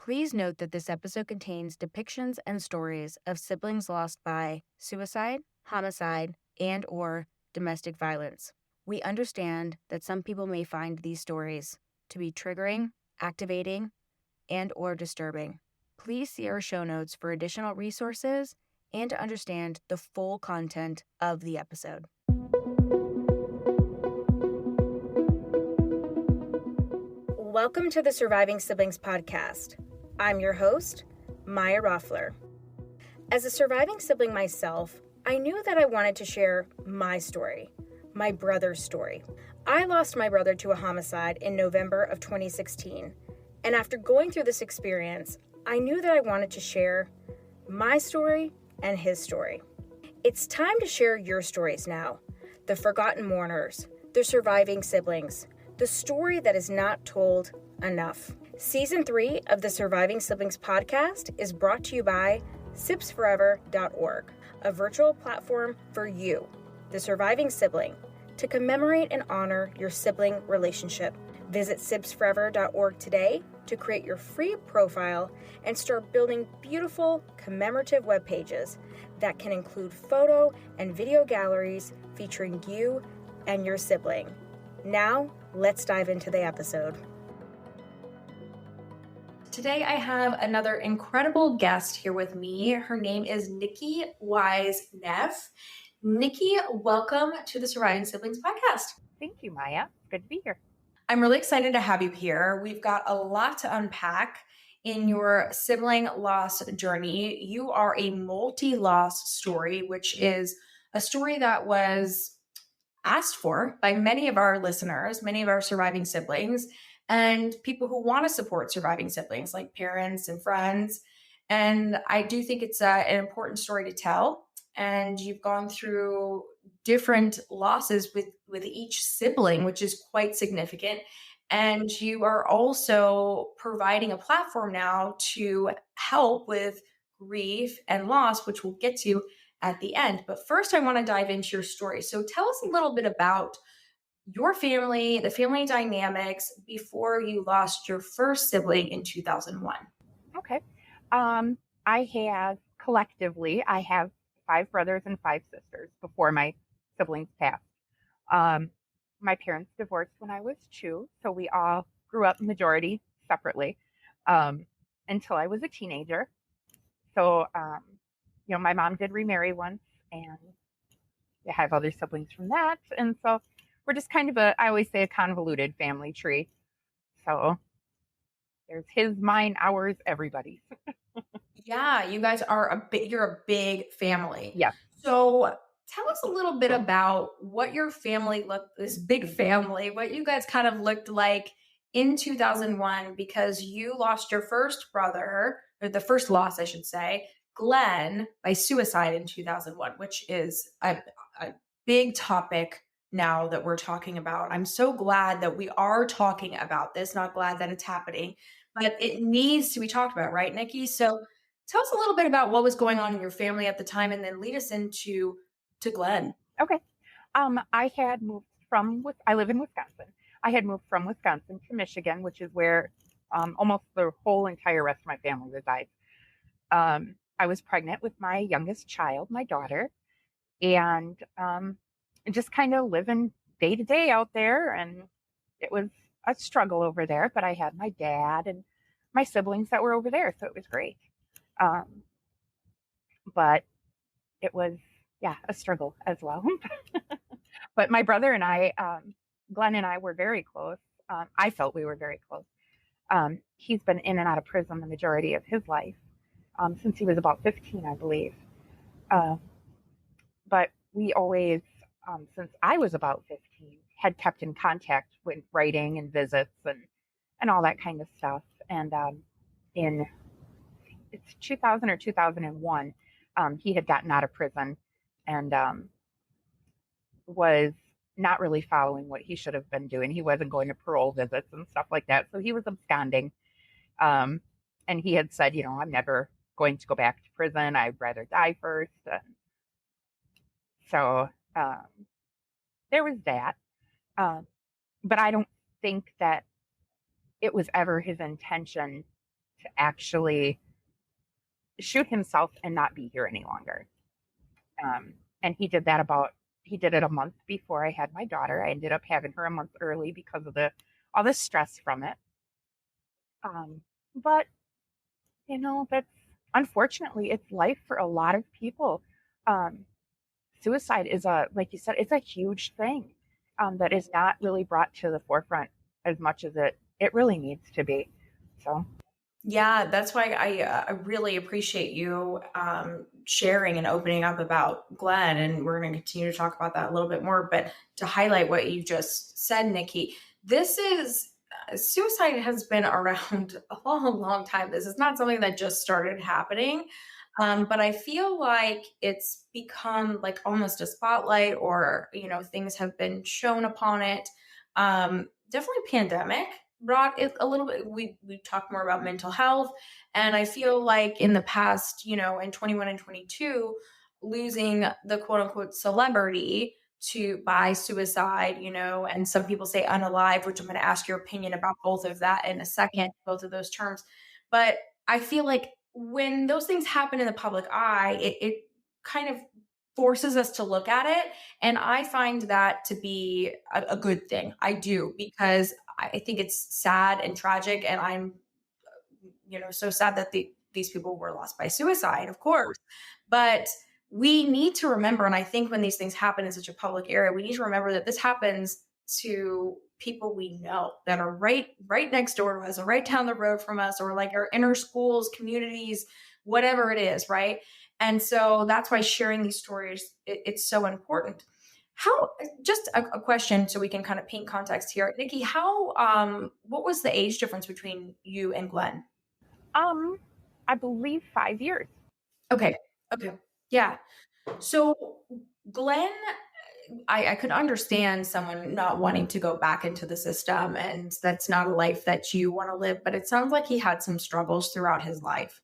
Please note that this episode contains depictions and stories of siblings lost by suicide, homicide, and/or domestic violence. We understand that some people may find these stories to be triggering, activating, and/or disturbing. Please see our show notes for additional resources and to understand the full content of the episode. Welcome to the Surviving Siblings podcast. I'm your host, Maya Roffler. As a surviving sibling myself, I knew that I wanted to share my story, my brother's story. I lost my brother to a homicide in November of 2016, and after going through this experience, I knew that I wanted to share my story and his story. It's time to share your stories now. The forgotten mourners, the surviving siblings, the story that is not told enough. Season 3 of the Surviving Siblings podcast is brought to you by sibsforever.org, a virtual platform for you, the surviving sibling, to commemorate and honor your sibling relationship. Visit sibsforever.org today to create your free profile and start building beautiful commemorative web pages that can include photo and video galleries featuring you and your sibling. Now, let's dive into the episode. Today, I have another incredible guest here with me. Her name is Nickky Neff. Nickky, welcome to the Surviving Siblings podcast. Thank you, Maya. Good to be here. I'm really excited to have you here. We've got a lot to unpack in your sibling loss journey. You are a multi-loss story, which is a story that was asked for by many of our listeners, many of our surviving siblings, and people who want to support surviving siblings, like parents and friends. And I do think it's an important story to tell. And you've gone through different losses with each sibling, which is quite significant. And you are also providing a platform now to help with grief and loss, which we'll get to at the end. But first, I want to dive into your story. So tell us a little bit about your family, the family dynamics before you lost your first sibling in 2001. Okay. I have 5 brothers and 5 sisters before my siblings passed. My parents divorced when I was 2, so we all grew up majority separately until I was a teenager. So, my mom did remarry once, and I have other siblings from that. And so we're just kind of I always say a convoluted family tree. So there's his, mine, ours, everybody's. Yeah, you guys are you're a big family. Yeah. So tell us a little bit about what your family this big family, what you guys kind of looked like in 2001, because you lost your first brother, or the first loss, I should say, Glenn, by suicide in 2001, which is a big topic now that we're talking about. I'm so glad that we are talking about this, not glad that it's happening, but it needs to be talked about, right, Nickky? So tell us a little bit about what was going on in your family at the time, and then lead us into Glenn. Okay. I had moved I live in Wisconsin. I had moved from Wisconsin to Michigan, which is where almost the whole entire rest of my family resides. I was pregnant with my youngest child, my daughter, and just kind of living day to day out there. And it was a struggle over there, but I had my dad and my siblings that were over there, so it was great. But it was, a struggle as well. But my brother and I, Glenn and I, were very close. I felt we were very close. He's been in and out of prison the majority of his life, since he was about 15, I believe. But we always, since I was about 15, had kept in contact with writing and visits and all that kind of stuff. And it's 2000 or 2001, he had gotten out of prison and was not really following what he should have been doing. He wasn't going to parole visits and stuff like that. So he was absconding. And he had said, I'm never going to go back to prison. I'd rather die first. So there was that. But I don't think that it was ever his intention to actually shoot himself and not be here any longer. And he did it a month before I had my daughter. I ended up having her a month early because of all the stress from it. But that's unfortunately it's life for a lot of people. Suicide is like you said, it's a huge thing that is not really brought to the forefront as much as it really needs to be. So. Yeah, that's why I really appreciate you sharing and opening up about Glenn, and we're going to continue to talk about that a little bit more. But to highlight what you just said, Nickky, this is suicide has been around a long, long time. This is not something that just started happening, but I feel like it's become like almost a spotlight, or things have been shown upon it. Definitely, pandemic brought it a little bit. We talk more about mental health, and I feel like in the past, in 21 and 22, losing the quote unquote celebrity by suicide, and some people say unalive, which I'm going to ask your opinion about both of that in a second, both of those terms. But I feel like when those things happen in the public eye, it kind of forces us to look at it. And I find that to be a good thing. I do, because I think it's sad and tragic. And I'm, so sad that these people were lost by suicide, of course. But we need to remember, and I think when these things happen in such a public area, we need to remember that this happens to people we know that are right next door to us, or right down the road from us, or like our inner schools, communities, whatever it is, right? And so that's why sharing these stories, it's so important. How, just a question so we can kind of paint context here. Nickky, what was the age difference between you and Glenn? I believe 5 years. Okay. Yeah. So Glenn, I could understand someone not wanting to go back into the system, and that's not a life that you want to live, but it sounds like he had some struggles throughout his life.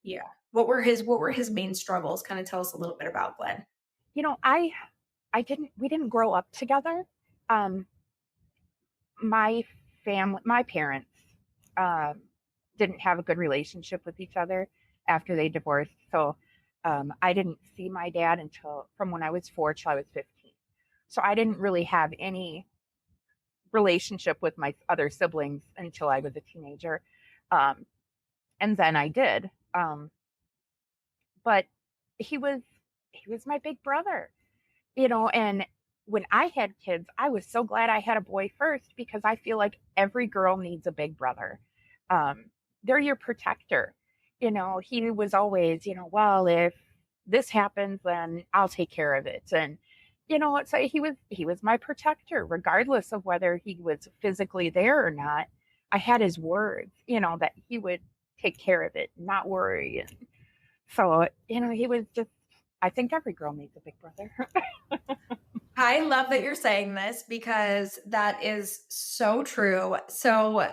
Yeah. What were his main struggles? Kind of tell us a little bit about Glenn. We didn't grow up together. My parents didn't have a good relationship with each other after they divorced. So I didn't see my dad from when I was 4 till I was 15. So I didn't really have any relationship with my other siblings until I was a teenager. And then I did. But he was my big brother, and when I had kids, I was so glad I had a boy first, because I feel like every girl needs a big brother. They're your protector. He was always, well, if this happens, then I'll take care of it. And, so he was my protector, regardless of whether he was physically there or not. I had his words, that he would take care of it, not worry. And so, he was just, I think every girl needs a big brother. I love that you're saying this, because that is so true. So,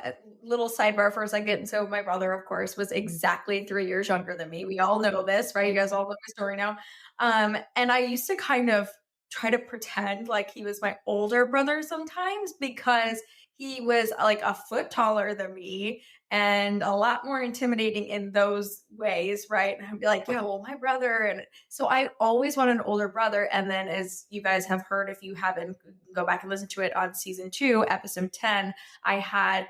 little sidebar for a second. So, my brother, of course, was exactly 3 years younger than me. We all know this, right? You guys all know my story now. And I used to kind of try to pretend like he was my older brother sometimes, because he was like a foot taller than me and a lot more intimidating in those ways, right? And I'd be like, yeah, well, my brother. And so I always wanted an older brother. And then, as you guys have heard, if you haven't, go back and listen to it on season 2, episode 10, I had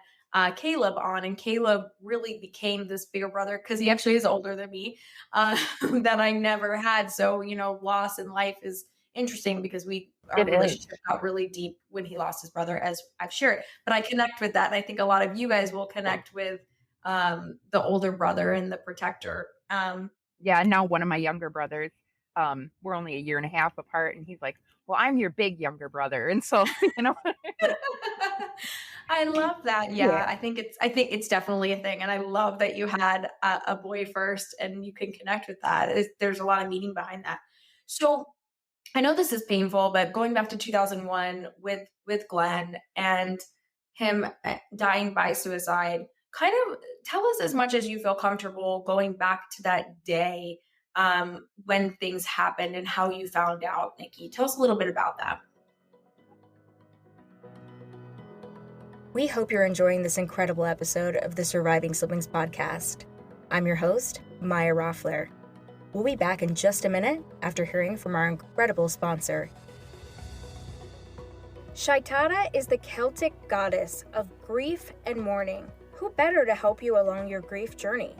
Caleb on, and Caleb really became this bigger brother, because he actually is older than me, that I never had. So, loss in life is interesting, because our relationship got really deep when he lost his brother, as I've shared. But I connect with that, and I think a lot of you guys will connect with the older brother and the protector. Yeah, now one of my younger brothers, we're only 1.5 years apart, and he's like, well, I'm your big younger brother. And so, I love that. Yeah, I think it's definitely a thing. And I love that you had a boy first, and you can connect with that. There's a lot of meaning behind that. So I know this is painful, but going back to 2001 with Glenn and him dying by suicide, kind of tell us as much as you feel comfortable going back to that day when things happened and how you found out, Nickky. Tell us a little bit about that. We hope you're enjoying this incredible episode of the Surviving Siblings podcast. I'm your host, Maya Roffler. We'll be back in just a minute after hearing from our incredible sponsor. Saitada is the Celtic goddess of grief and mourning. Who better to help you along your grief journey?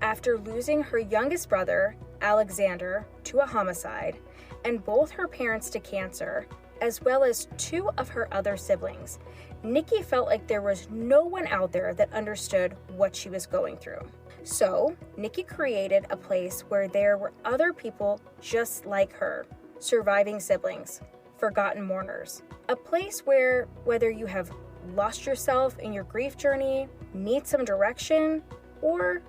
After losing her youngest brother, Alexander, to a homicide, and both her parents to cancer, as well as 2 of her other siblings, Nickky felt like there was no one out there that understood what she was going through. So, Nickky created a place where there were other people just like her, surviving siblings, forgotten mourners. A place where, whether you have lost yourself in your grief journey, need some direction, or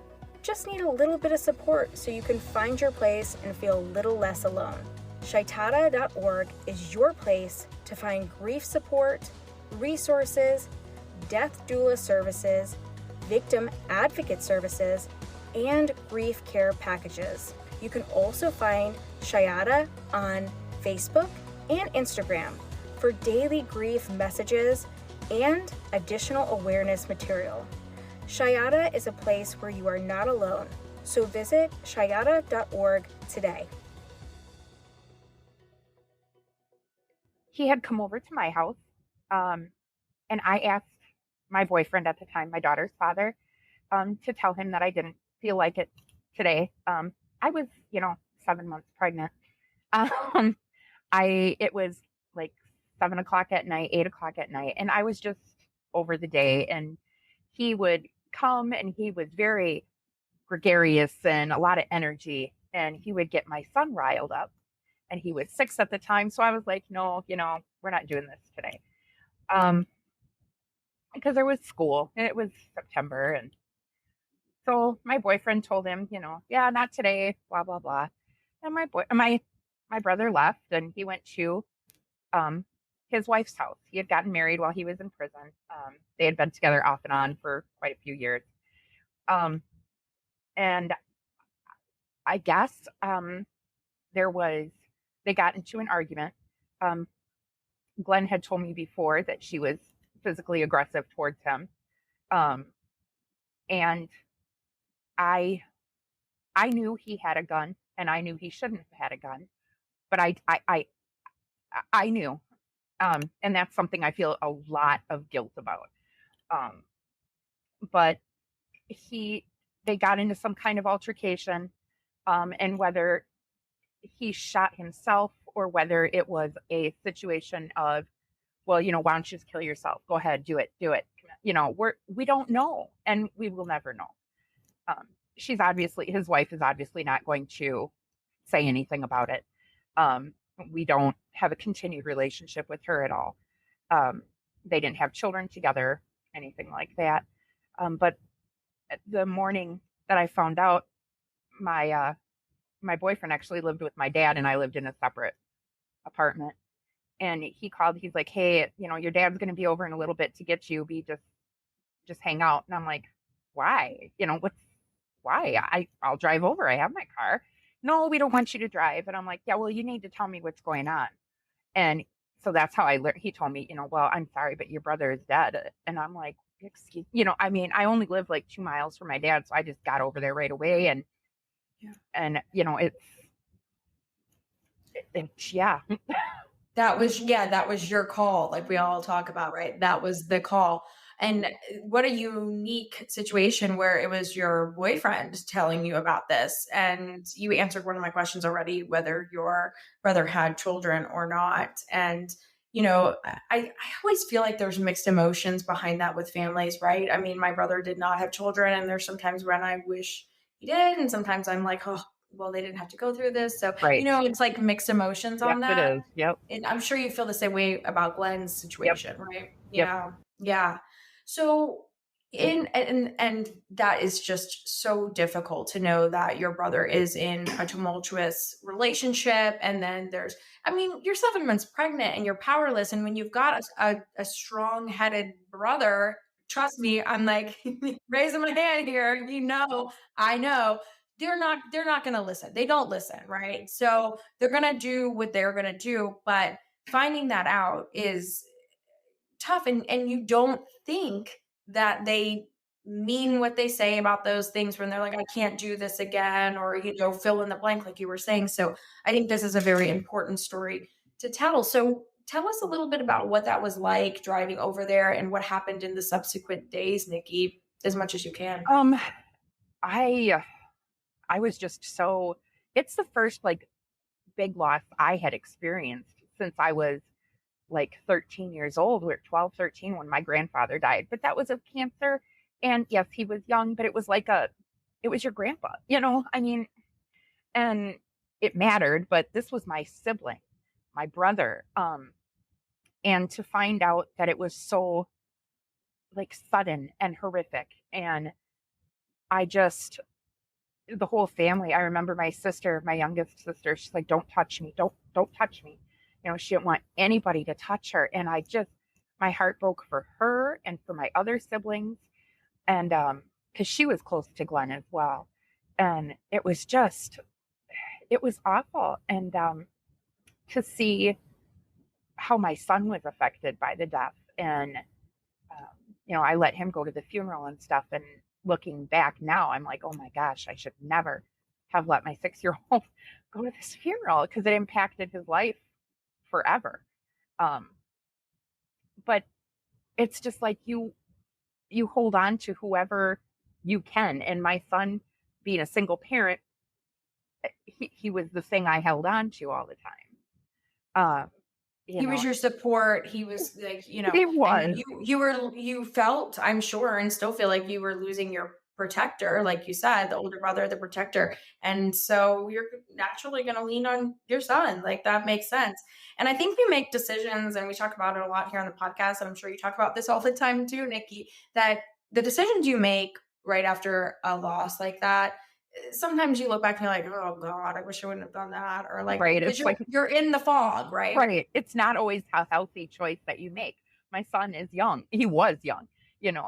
just need a little bit of support so you can find your place and feel a little less alone. Saitada.org is your place to find grief support, resources, death doula services, victim advocate services, and grief care packages. You can also find Saitada on Facebook and Instagram for daily grief messages and additional awareness material. Saitada is a place where you are not alone, so visit Saitada.org today. He had come over to my house, and I asked my boyfriend at the time, my daughter's father, to tell him that I didn't feel like it today. I was, 7 months pregnant. It was like 7 o'clock at night, 8 o'clock at night, and I was just over the day. And he would come, and he was very gregarious and a lot of energy, and he would get my son riled up. And he was 6 at the time, so I was like, no, we're not doing this today. Because there was school, and it was September, and so my boyfriend told him, yeah, not today, blah blah blah. And my brother left, and he went to his wife's house. He had gotten married while he was in prison. They had been together off and on for quite a few years. And I guess they got into an argument. Glennn had told me before that she was physically aggressive towards him. And I knew he had a gun, and I knew he shouldn't have had a gun, but I knew. And that's something I feel a lot of guilt about. But they got into some kind of altercation, and whether he shot himself or whether it was a situation of, well, why don't you just kill yourself? Go ahead, do it. We don't know, and we will never know. His wife is obviously not going to say anything about it. We don't have a continued relationship with her at all. They didn't have children together, anything like that. But the morning that I found out, my boyfriend actually lived with my dad, and I lived in a separate apartment. And he called. He's like, "Hey, your dad's going to be over in a little bit to get you. Just hang out." And I'm like, "Why? Why? I'll drive over. I have my car." "No, we don't want you to drive." And I'm like, "Yeah, well, you need to tell me what's going on." And so that's how I learned. He told me, "Well, I'm sorry, but your brother is dead." And I'm like, "Excuse," I only live like 2 miles from my dad, so I just got over there right away. And yeah. That was your call. Like we all talk about, right? That was the call. And what a unique situation where it was your boyfriend telling you about this. And you answered one of my questions already, whether your brother had children or not. And, I always feel like there's mixed emotions behind that with families, right? I mean, my brother did not have children, and there's sometimes when I wish he did. And sometimes I'm like, oh, well, they didn't have to go through this. So, Right. It's like mixed emotions on that. It is. Yep. And I'm sure you feel the same way about Glenn's situation, right? Yep. Yeah. So and that is just so difficult to know that your brother is in a tumultuous relationship. And then you're 7 months pregnant and you're powerless. And when you've got a strong-headed brother, trust me, I'm like raising my hand here, I know. They're not going to listen. They don't listen, right? So they're going to do what they're going to do. But finding that out is tough. And you don't think that they mean what they say about those things when they're like, I can't do this again, or, fill in the blank, like you were saying. So I think this is a very important story to tell. So tell us a little bit about what that was like driving over there and what happened in the subsequent days, Nickky, as much as you can. I was just so, it's the first like big loss I had experienced since I was like 13 years old. We were 12, 13 when my grandfather died, but that was of cancer. And yes, he was young, but it was like it was your grandpa, I mean, and it mattered, but this was my sibling, my brother. And to find out that it was so like sudden and horrific. And the whole family, I remember my sister, my youngest sister, she's like, don't touch me. Don't touch me. She didn't want anybody to touch her. And my heart broke for her and for my other siblings. And, cause she was close to Glenn as well. And it was awful. And, to see how my son was affected by the death. And, I let him go to the funeral and stuff. And looking back now, I'm like, oh my gosh, I should never have let my 6-year-old go to this funeral because it impacted his life forever. But it's just like you hold on to whoever you can. And my son, being a single parent, he was the thing I held on to all the time. He was your support. He was like, he was. You felt, I'm sure, and still feel like you were losing your protector, like you said, the older brother, the protector. And so you're naturally going to lean on your son. Like that makes sense. And I think we make decisions, and we talk about it a lot here on the podcast. And I'm sure you talk about this all the time too, Nickky, that the decisions you make right after a loss like that, sometimes you look back and you're like, oh God, I wish I wouldn't have done that. Or like, right. It's you're in the fog, right? Right. It's not always a healthy choice that you make. My son is young. He was young,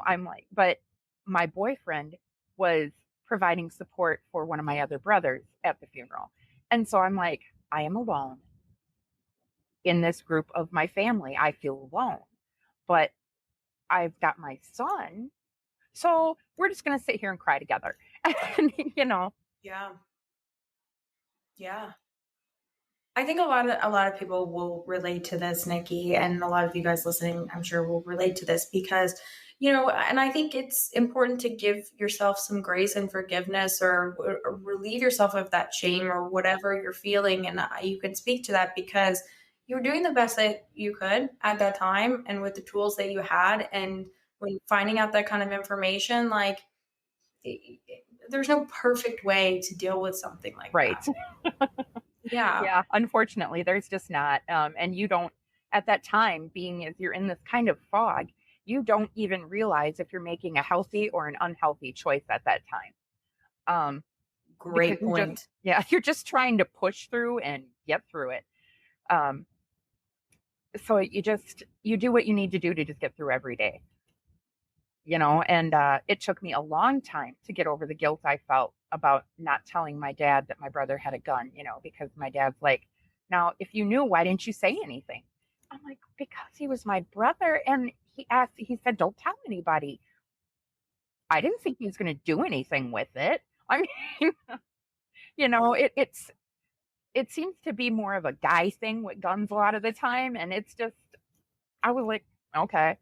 I'm like, but my boyfriend was providing support for one of my other brothers at the funeral. And so I'm like, I am alone in this group of my family. I feel alone, but I've got my son. So we're just going to sit here and cry together. Yeah. Yeah. I think a lot of people will relate to this, Nickky, and a lot of you guys listening, I'm sure, will relate to this because, and I think it's important to give yourself some grace and forgiveness or relieve yourself of that shame or whatever you're feeling. And you can speak to that because you were doing the best that you could at that time and with the tools that you had. And when finding out that kind of information, like, there's no perfect way to deal with something like that. Right. Yeah. Unfortunately, there's just not. And you don't, at that time, being as you're in this kind of fog, you don't even realize if you're making a healthy or an unhealthy choice at that time. Great point. You're just trying to push through and get through it. So you do what you need to do to just get through every day. And it took me a long time to get over the guilt I felt about not telling my dad that my brother had a gun, because my dad's like, now, if you knew, why didn't you say anything? I'm like, because he was my brother. And he said, don't tell anybody. I didn't think he was going to do anything with it. I mean, it seems to be more of a guy thing with guns a lot of the time. And it's just, I was like, okay.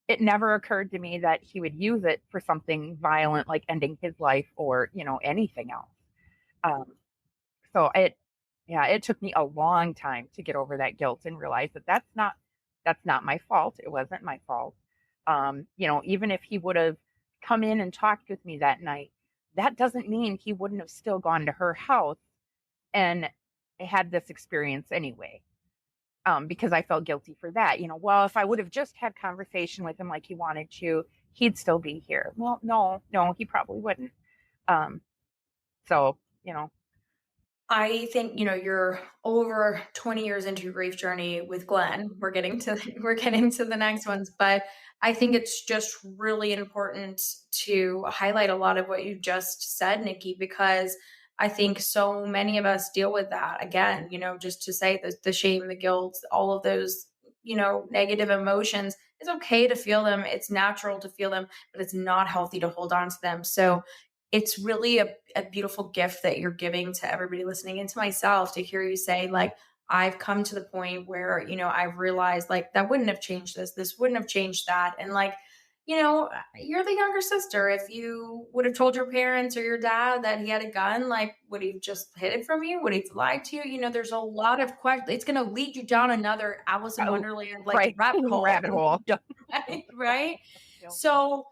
It never occurred to me that he would use it for something violent, like ending his life or, anything else. So it took me a long time to get over that guilt and realize that that's not my fault. It wasn't my fault. Even if he would have come in and talked with me that night, that doesn't mean he wouldn't have still gone to her house and had this experience anyway. Because I felt guilty for that. Well, if I would have just had conversation with him like he wanted to, he'd still be here. Well, no, he probably wouldn't. So, I think, you're over 20 years into your grief journey with Glenn. We're getting to the next ones, but I think it's just really important to highlight a lot of what you just said, Nickky, because I think so many of us deal with that again, just to say the shame, the guilt, all of those, negative emotions, it's okay to feel them. It's natural to feel them, but it's not healthy to hold on to them. So it's really a beautiful gift that you're giving to everybody listening, and to myself, to hear you say, like, I've come to the point where, I've realized, like, that wouldn't have changed this wouldn't have changed that. And like, you're the younger sister. If you would have told your parents or your dad that he had a gun, like, would he just hid it from you? Would he lied to you? There's a lot of questions. It's going to lead you down another Alice in Oh, Wonderland, like, right. rabbit hole. Rabbit hole. Yeah. Right? Right? Yeah. So,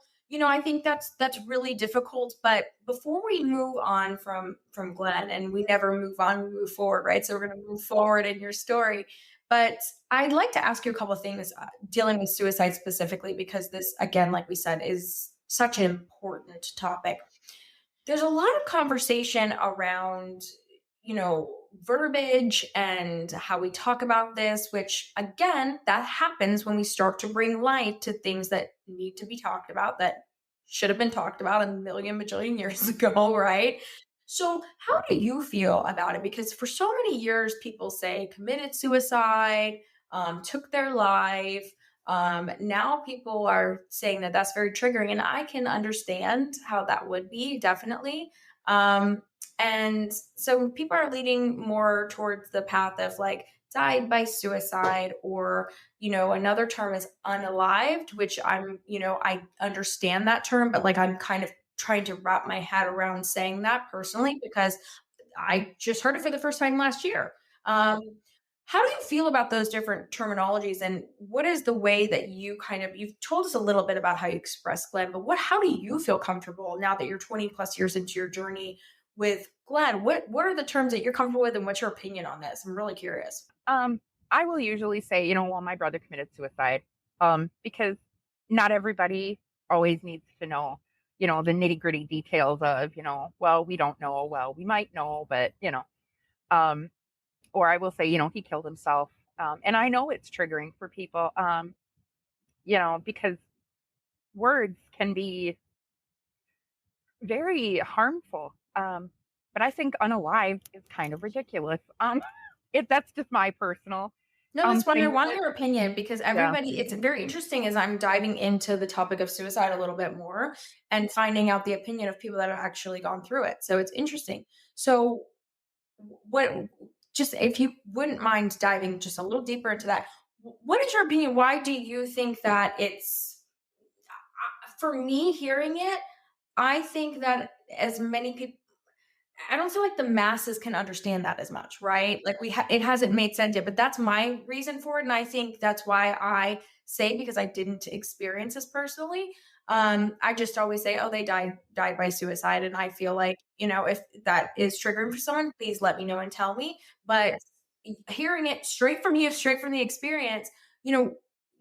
I think that's really difficult. But before we move on from Glennn, and we never move on, we move forward, right? So we're going to move forward in your story. But I'd like to ask you a couple of things dealing with suicide specifically, because this, again, like we said, is such an important topic. There's a lot of conversation around, verbiage and how we talk about this, which, again, that happens when we start to bring light to things that need to be talked about, that should have been talked about a million bajillion years ago, right? So, how do you feel about it? Because for so many years, people say committed suicide, took their life. Now people are saying that that's very triggering, and I can understand how that would be, definitely. And so people are leading more towards the path of, like, died by suicide, or, another term is unalived, which I understand that term, but, like, I'm kind of trying to wrap my head around saying that personally, because I just heard it for the first time last year. How do you feel about those different terminologies, and what is the way that you've told us a little bit about how you express Glennn, but how do you feel comfortable now that you're 20 plus years into your journey with Glennn? What are the terms that you're comfortable with, and what's your opinion on this? I'm really curious. I will usually say, well, my brother committed suicide, because not everybody always needs to know, the nitty gritty details of, well, we don't know, well, we might know, but, or I will say, he killed himself. And I know it's triggering for people, because words can be very harmful. But I think unalived is kind of ridiculous. That's just my personal. No, that's why I thing. want your opinion, because everybody, it's very interesting as I'm diving into the topic of suicide a little bit more and finding out the opinion of people that have actually gone through it. So it's interesting. So just if you wouldn't mind diving just a little deeper into that, what is your opinion? Why do you think that it's, for me hearing it, I think that as many people, I don't feel like the masses can understand that as much, right? Like, it hasn't made sense yet, but that's my reason for it. And I think that's why I say, because I didn't experience this personally. I just always say, oh, they died by suicide. And I feel like, if that is triggering for someone, please let me know and tell me. But hearing it straight from you, straight from the experience,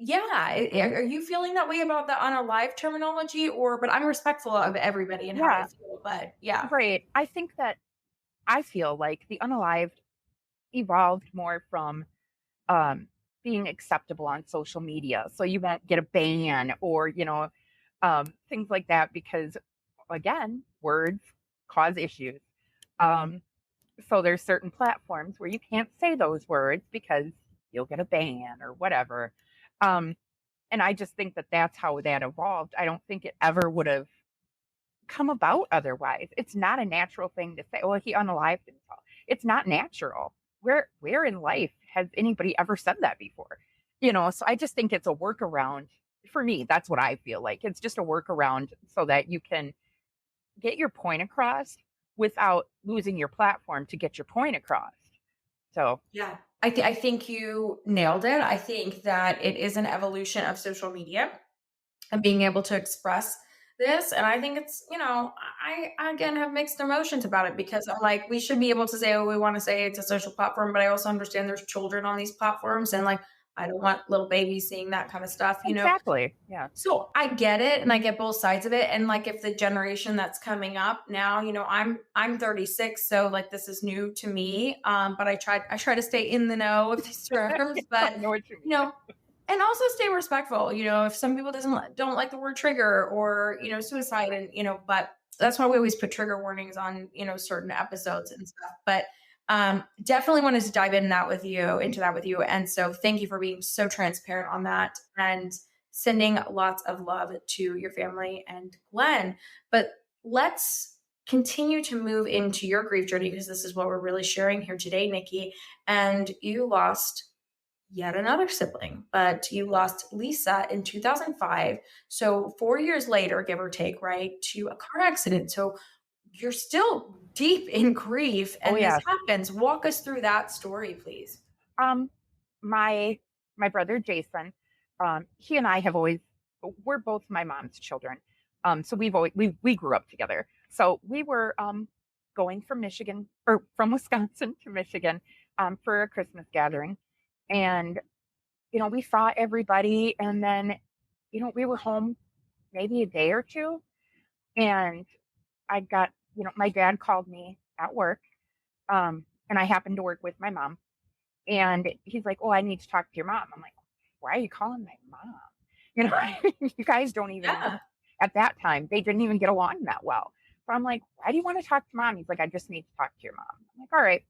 yeah. Are you feeling that way about the unalive terminology, but I'm respectful of everybody and how Yeah. I feel, but yeah. Right. I feel like the unalived evolved more from being acceptable on social media. So you won't get a ban or, things like that, because, again, words cause issues. So there's certain platforms where you can't say those words because you'll get a ban or whatever. And I just think that that's how that evolved. I don't think it ever would have come about otherwise. It's not a natural thing to say, well, he unalived himself. It's not natural. Where in life has anybody ever said that before? So I just think it's a workaround. For me, that's what I feel like. It's just a workaround so that you can get your point across without losing your platform to get your point across. So yeah, I think you nailed it. I think that it is an evolution of social media and being able to express this. And I think it's, I again have mixed emotions about it, because I'm like, we should be able to say, oh, we want to say it's a social platform, but I also understand there's children on these platforms, and, like, I don't want little babies seeing that kind of stuff, exactly. Yeah. So I get it, and I get both sides of it. And, like, if the generation that's coming up now, I'm 36, so, like, this is new to me. But I try to stay in the know of these terms, but and also stay respectful. If some people don't like the word trigger or suicide, and but that's why we always put trigger warnings on certain episodes and stuff. But definitely wanted to dive into that with you. And so thank you for being so transparent on that. And Sending lots of love to your family and Glenn. But let's continue to move into your grief journey, because this is what we're really sharing here today, Nickky. And you lost yet another sibling, but you lost Lisa in 2005. So 4 years later, give or take, right, to a car accident. So you're still deep in grief, and this happens. Walk us through that story, please. My brother Jason, he and I we're both my mom's children. So we grew up together. So we were going from Wisconsin to Michigan for a Christmas gathering. And, we saw everybody, and then, we were home maybe a day or two, and I got, my dad called me at work, and I happened to work with my mom, and he's like, "Oh, I need to talk to your mom." I'm like, "Why are you calling my mom?" You guys don't even, at that time, they didn't even get along that well. So I'm like, "Why do you want to talk to mom?" He's like, "I just need to talk to your mom." I'm like, "All right."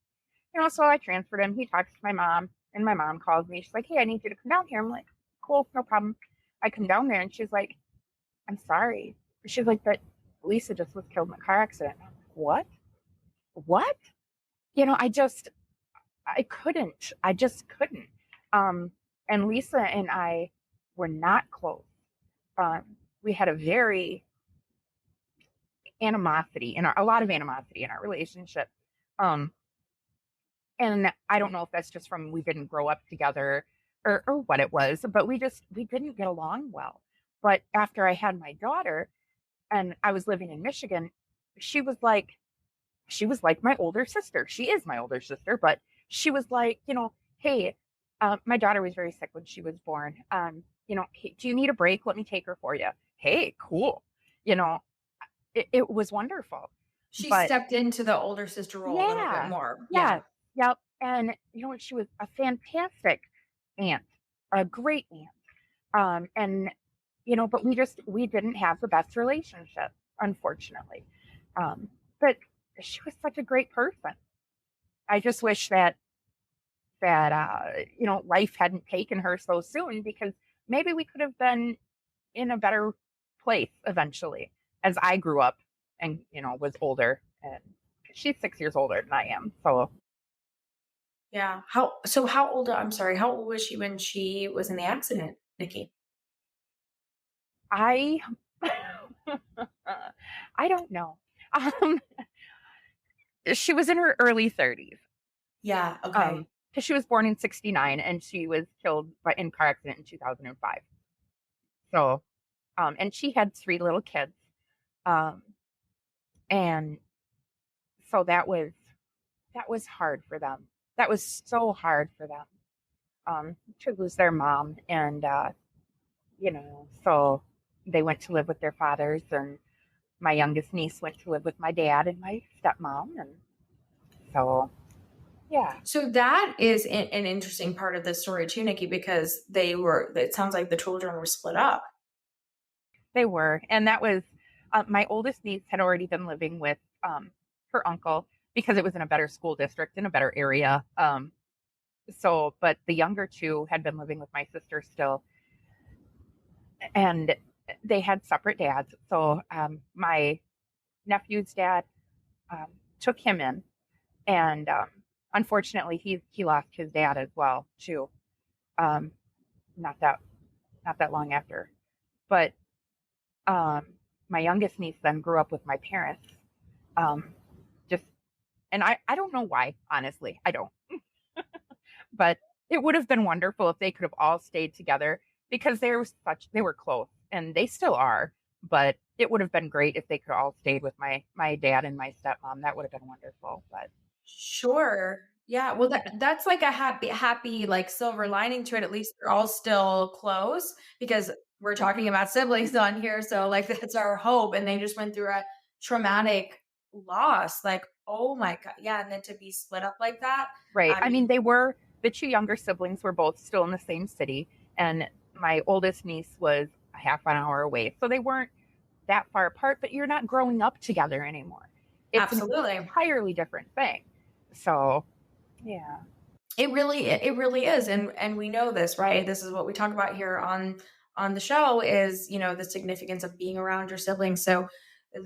So I transferred him. He talks to my mom, and my mom calls me. She's like, "Hey, I need you to come down here." I'm like, "Cool, no problem." I come down there, and she's like, "I'm sorry." She's like, "But Lisa just was killed in a car accident." I'm like, "What? What?" I couldn't. I just couldn't. And Lisa and I were not close. We had a lot of animosity in our relationship. And I don't know if that's just from we didn't grow up together or what it was, but we didn't get along well. But after I had my daughter and I was living in Michigan, she was like my older sister. She is my older sister, but she was like, "Hey, my daughter was very sick when she was born. Hey, do you need a break? Let me take her for you." Hey, cool. It was wonderful. She stepped into the older sister role a little bit more. Yeah. Yep. And she was a fantastic aunt, a great aunt. And but we didn't have the best relationship, unfortunately. But she was such a great person. I just wish that life hadn't taken her so soon, because maybe we could have been in a better place eventually as I grew up and was older, and she's 6 years older than I am. So yeah. How old was she when she was in the accident, Nickky? I don't know. She was in her early 30s. Yeah. Okay. Because she was born in 1969 and she was killed in a car accident in 2005. So, and she had 3 little kids. And so that was hard for them. That was so hard for them, to lose their mom. And, so they went to live with their fathers, and my youngest niece went to live with my dad and my stepmom. And so, yeah. So that is an interesting part of this story too, Nickky, because it sounds like the children were split up. They were. And that was, my oldest niece had already been living with her uncle because it was in a better school district, in a better area. But the younger 2 had been living with my sister still. And they had separate dads. So my nephew's dad took him in. And unfortunately, he lost his dad as well, too. Not that long after. But my youngest niece then grew up with my parents. And I don't know why, honestly. I don't. But it would have been wonderful if they could have all stayed together, because they were close, and they still are. But it would have been great if they could all stayed with my dad and my stepmom. That would have been wonderful. But sure. Yeah. Well, that's like a happy, like silver lining to it. At least they're all still close, because we're talking about siblings on here. So like, that's our hope. And they just went through a traumatic loss. Like, oh my God. Yeah. And then to be split up like that. Right. The 2 younger siblings were both still in the same city, and my oldest niece was a half an hour away. So they weren't that far apart, but you're not growing up together anymore. It's absolutely an entirely different thing. So, yeah. It really is. And we know this, right? This is what we talk about here on on the show is, the significance of being around your siblings. So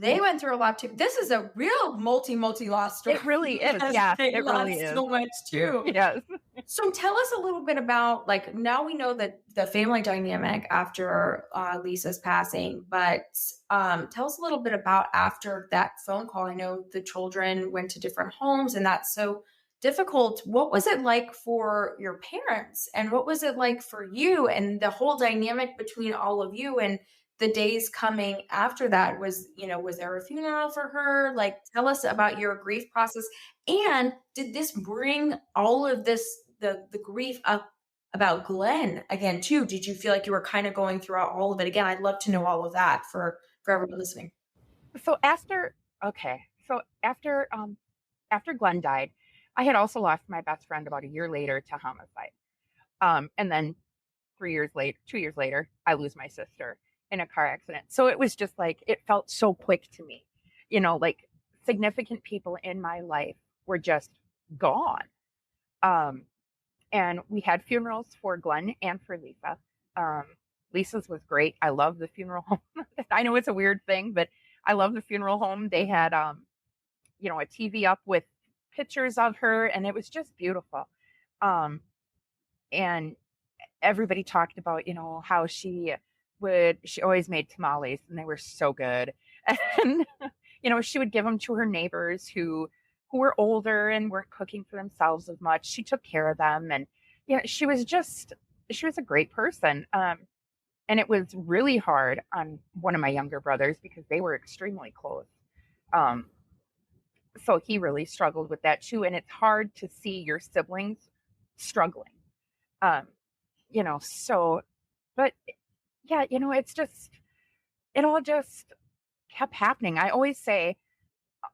they went through a lot too. This is a real multi loss story. It really is. because Yeah, they it lost really is. so much too. Yes. So tell us a little bit about, like, now we know that the family dynamic after Lisa's passing, but tell us a little bit about after that phone call. I know the children went to different homes and that's so difficult. What was it like for your parents, and what was it like for you, and the whole dynamic between all of you, and the days coming after that? Was there a funeral for her? Like, tell us about your grief process. And did this bring all of this, the grief up about Glenn again too? Did you feel like you were kind of going throughout all of it again? I'd love to know all of that for everyone listening. So after Glenn died, I had also lost my best friend about a year later to homicide. And then 2 years later, I lose my sister in a car accident. So it was just like, it felt so quick to me, like significant people in my life were just gone. And we had funerals for Glenn and for Lisa. Lisa's was great. I love the funeral home. I know it's a weird thing, but I love the funeral home. They had, a TV up with pictures of her, and it was just beautiful. And everybody talked about, how she always made tamales, and they were so good. And, she would give them to her neighbors who were older and weren't cooking for themselves as much. She took care of them. And, she was a great person. And it was really hard on one of my younger brothers because they were extremely close. So he really struggled with that too. And it's hard to see your siblings struggling. But yeah, it all just kept happening. I always say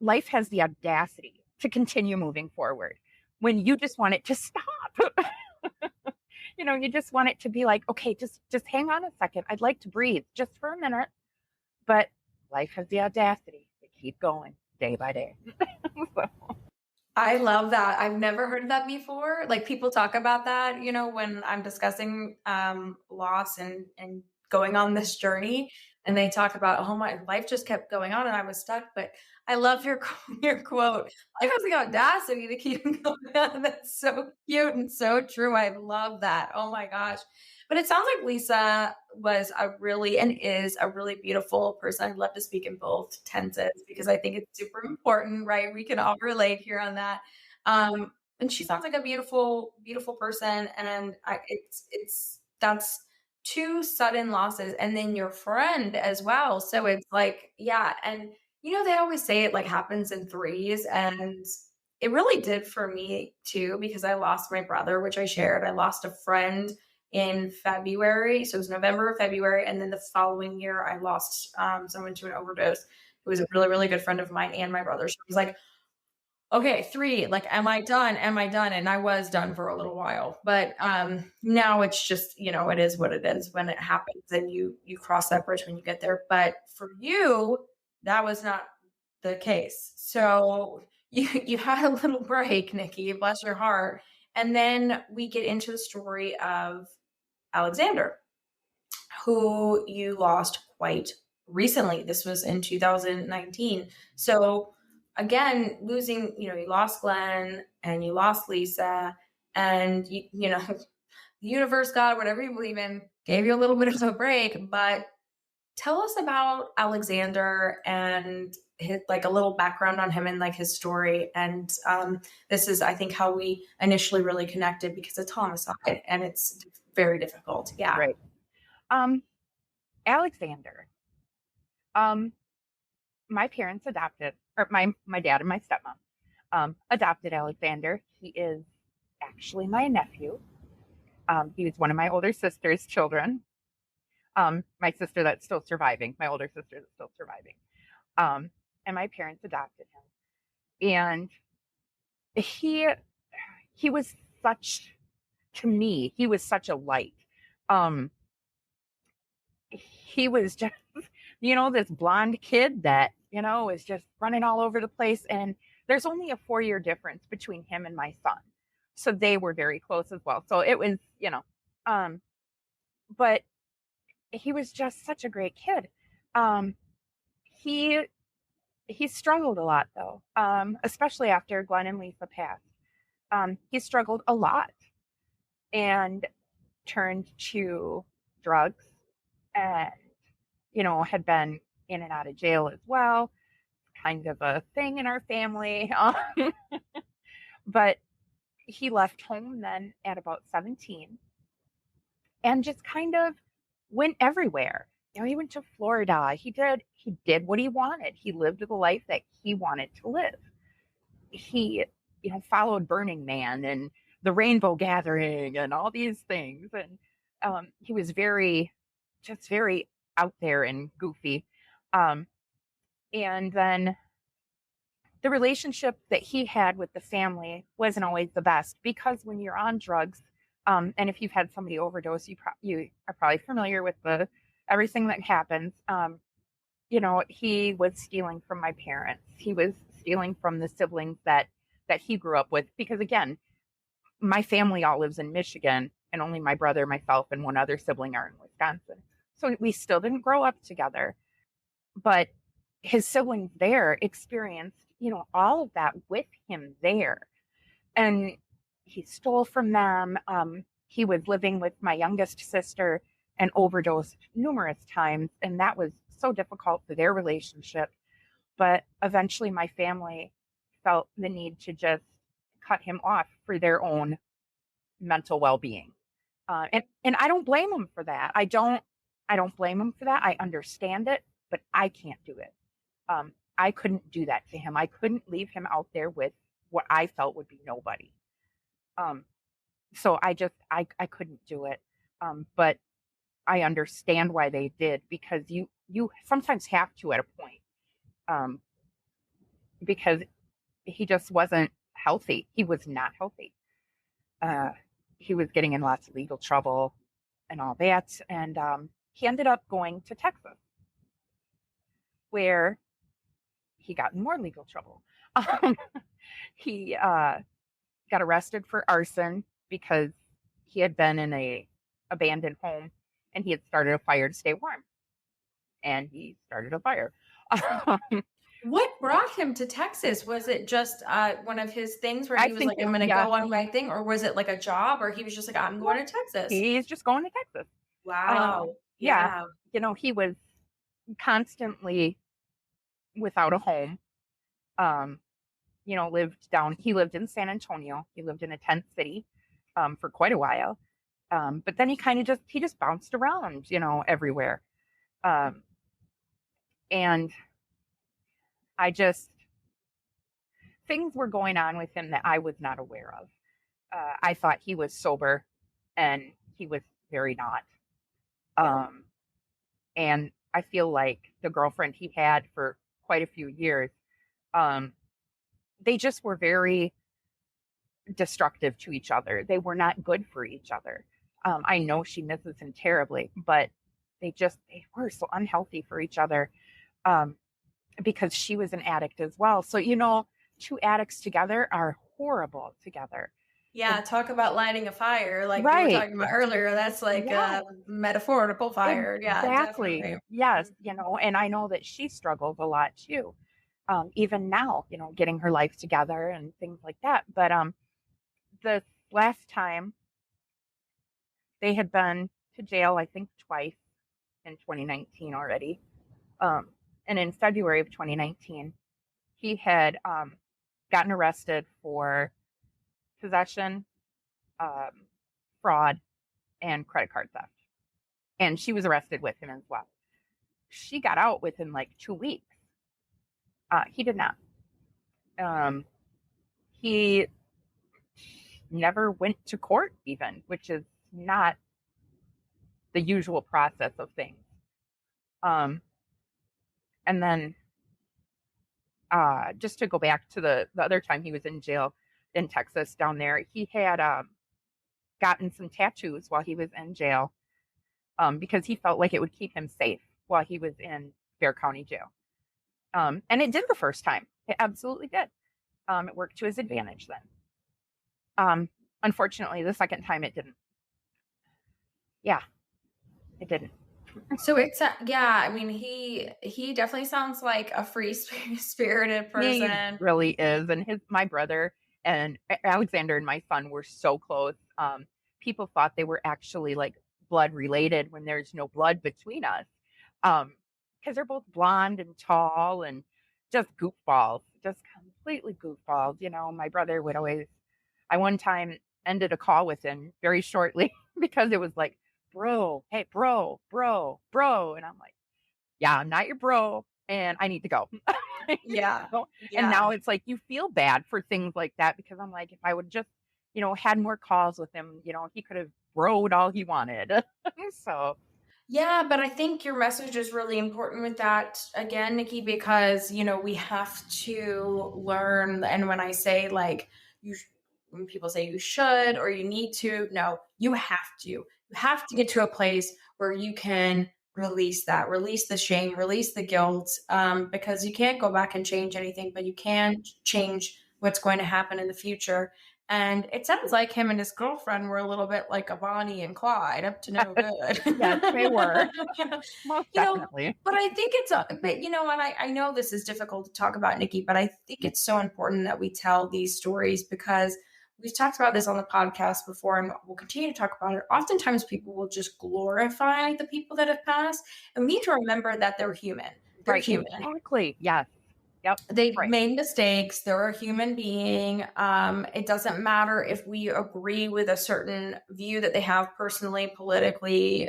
life has the audacity to continue moving forward when you just want it to stop. You just want it to be like, okay, just hang on a second. I'd like to breathe just for a minute. But life has the audacity to keep going day by day. So. I love that. I've never heard that before. Like, people talk about that, when I'm discussing loss and going on this journey, and they talk about, oh, my life just kept going on and I was stuck. But I love your quote. Life has the audacity to keep going on. That's so cute and so true. I love that. Oh my gosh. But it sounds like Lisa was is a really beautiful person. I'd love to speak in both tenses because I think it's super important, right? We can all relate here on that. And she sounds like a beautiful, beautiful person. And that's two sudden losses, and then your friend as well. So it's like, yeah. And, they always say it like happens in threes, and it really did for me too, because I lost my brother, which I shared. I lost a friend in February. So it was November, February. And then the following year, I lost someone to an overdose who was a really, really good friend of mine and my brother. So it was like, okay, 3, like, am I done? And I was done for a little while, but now it's just, it is what it is when it happens, and you cross that bridge when you get there. But for you, that was not the case. So you had a little break, Nickky, bless your heart. And then we get into the story of Alexander, who you lost quite recently. This was in 2019. So again, losing, you lost Glenn and you lost Lisa, and the universe, God, whatever you believe in, gave you a little bit of a break. But tell us about Alexander and a little background on him and like his story. And this is, I think, how we initially really connected, because it's homicide and it's very difficult. Yeah. Right. Alexander, my parents adopted, or my dad and my stepmom adopted Alexander. He is actually my nephew. He was one of my older sister's children. My sister that's still surviving, my older sister that's still surviving. And my parents adopted him. And he was such, to me, he was such a light. He was just, this blonde kid that, is just running all over the place. And there's only a 4-year difference between him and my son. So they were very close as well. So it was, but he was just such a great kid. He struggled a lot though, especially after Glenn and Lisa passed. He struggled a lot and turned to drugs and, had been in and out of jail as well. Kind of a thing in our family. But he left home then at about 17 and just kind of went everywhere. He went to Florida. He did what he wanted. He lived the life that he wanted to live. He, followed Burning Man and the Rainbow Gathering and all these things. And he was very out there and goofy. And then the relationship that he had with the family wasn't always the best, because when you're on drugs, and if you've had somebody overdose, you are probably familiar with everything that happens. He was stealing from my parents. He was stealing from the siblings that he grew up with, because again, my family all lives in Michigan, and only my brother, myself, and one other sibling are in Wisconsin. So we still didn't grow up together, but his siblings there experienced, all of that with him there. And he stole from them. He was living with my youngest sister and overdosed numerous times. And that was so difficult for their relationship. But eventually my family felt the need to just cut him off for their own mental well-being. And I don't blame him for that. I don't blame him for that. I understand it, but I can't do it. I couldn't do that to him. I couldn't leave him out there with what I felt would be nobody. So I couldn't do it. But I understand why they did, because you sometimes have to at a point. Because he just wasn't healthy. He was not healthy. He was getting in lots of legal trouble and all that. And he ended up going to Texas, where he got in more legal trouble. He got arrested for arson because he had been in a abandoned home and he had started a fire to stay warm. And he started a fire. What brought him to Texas? Was it just one of his things where he was like, I'm going to go on my thing? Or was it like a job, or he was just like, I'm going to Texas? He's just going to Texas. Wow. Yeah. He was constantly without a home. He lived in San Antonio. He lived in a tent city for quite a while. But then he just bounced around, everywhere. And things were going on with him that I was not aware of. I thought he was sober, and he was very not. And I feel like the girlfriend he had for quite a few years, they just were very destructive to each other. They were not good for each other. I know she misses him terribly, but they were so unhealthy for each other. Because she was an addict as well. So, two addicts together are horrible together. Yeah, talk about lighting a fire, like right. we were talking about earlier. That's like a metaphorical fire. Exactly. Yeah, definitely. Yes, and I know that she struggles a lot too. Even now, getting her life together and things like that. But the last time they had been to jail, I think twice in 2019 already. And in February of 2019, he had gotten arrested for possession, fraud, and credit card theft. And she was arrested with him as well. She got out within like 2 weeks. He did not. He never went to court even, which is not the usual process of things. And then just to go back to the other time he was in jail in Texas down there, he had gotten some tattoos while he was in jail because he felt like it would keep him safe while he was in Bear County jail. And it did the first time. It absolutely did. It worked to his advantage then. Unfortunately, the second time it didn't. Yeah, it didn't. So it's yeah, I mean, he definitely sounds like a free spirited He person. really is, and my brother and Alexander and my son were so close. People thought they were actually like blood related when there's no blood between us, because they're both blonde and tall and just goofballs, just completely goofballs. My brother would always. I one time ended a call with him very shortly because it was like, bro, hey, bro, and I'm like, yeah, I'm not your bro, and I need to go. Yeah. And Yeah. now it's like you feel bad for things like that because I'm like, if I would just, had more calls with him, he could have broed all he wanted. So Yeah, but I think your message is really important with that again, Nikki, because we have to learn. And when I say like when people say you should or you need to, no, you have to. You have to get to a place where you can release that, release the shame, release the guilt, because you can't go back and change anything, but you can change what's going to happen in the future. And it sounds like him and his girlfriend were a little bit like a Bonnie and Clyde, up to no good. yes, they were. Most you know, definitely. but I think but and I know this is difficult to talk about, Nikki, but I think it's so important that we tell these stories because we've talked about this on the podcast before and we'll continue to talk about it. Oftentimes people will just glorify the people that have passed. And we need to remember that they're human. They're Right. human. Exactly. Yes. Yep. They've Right. made mistakes. They're a human being. It doesn't matter if we agree with a certain view that they have personally, politically,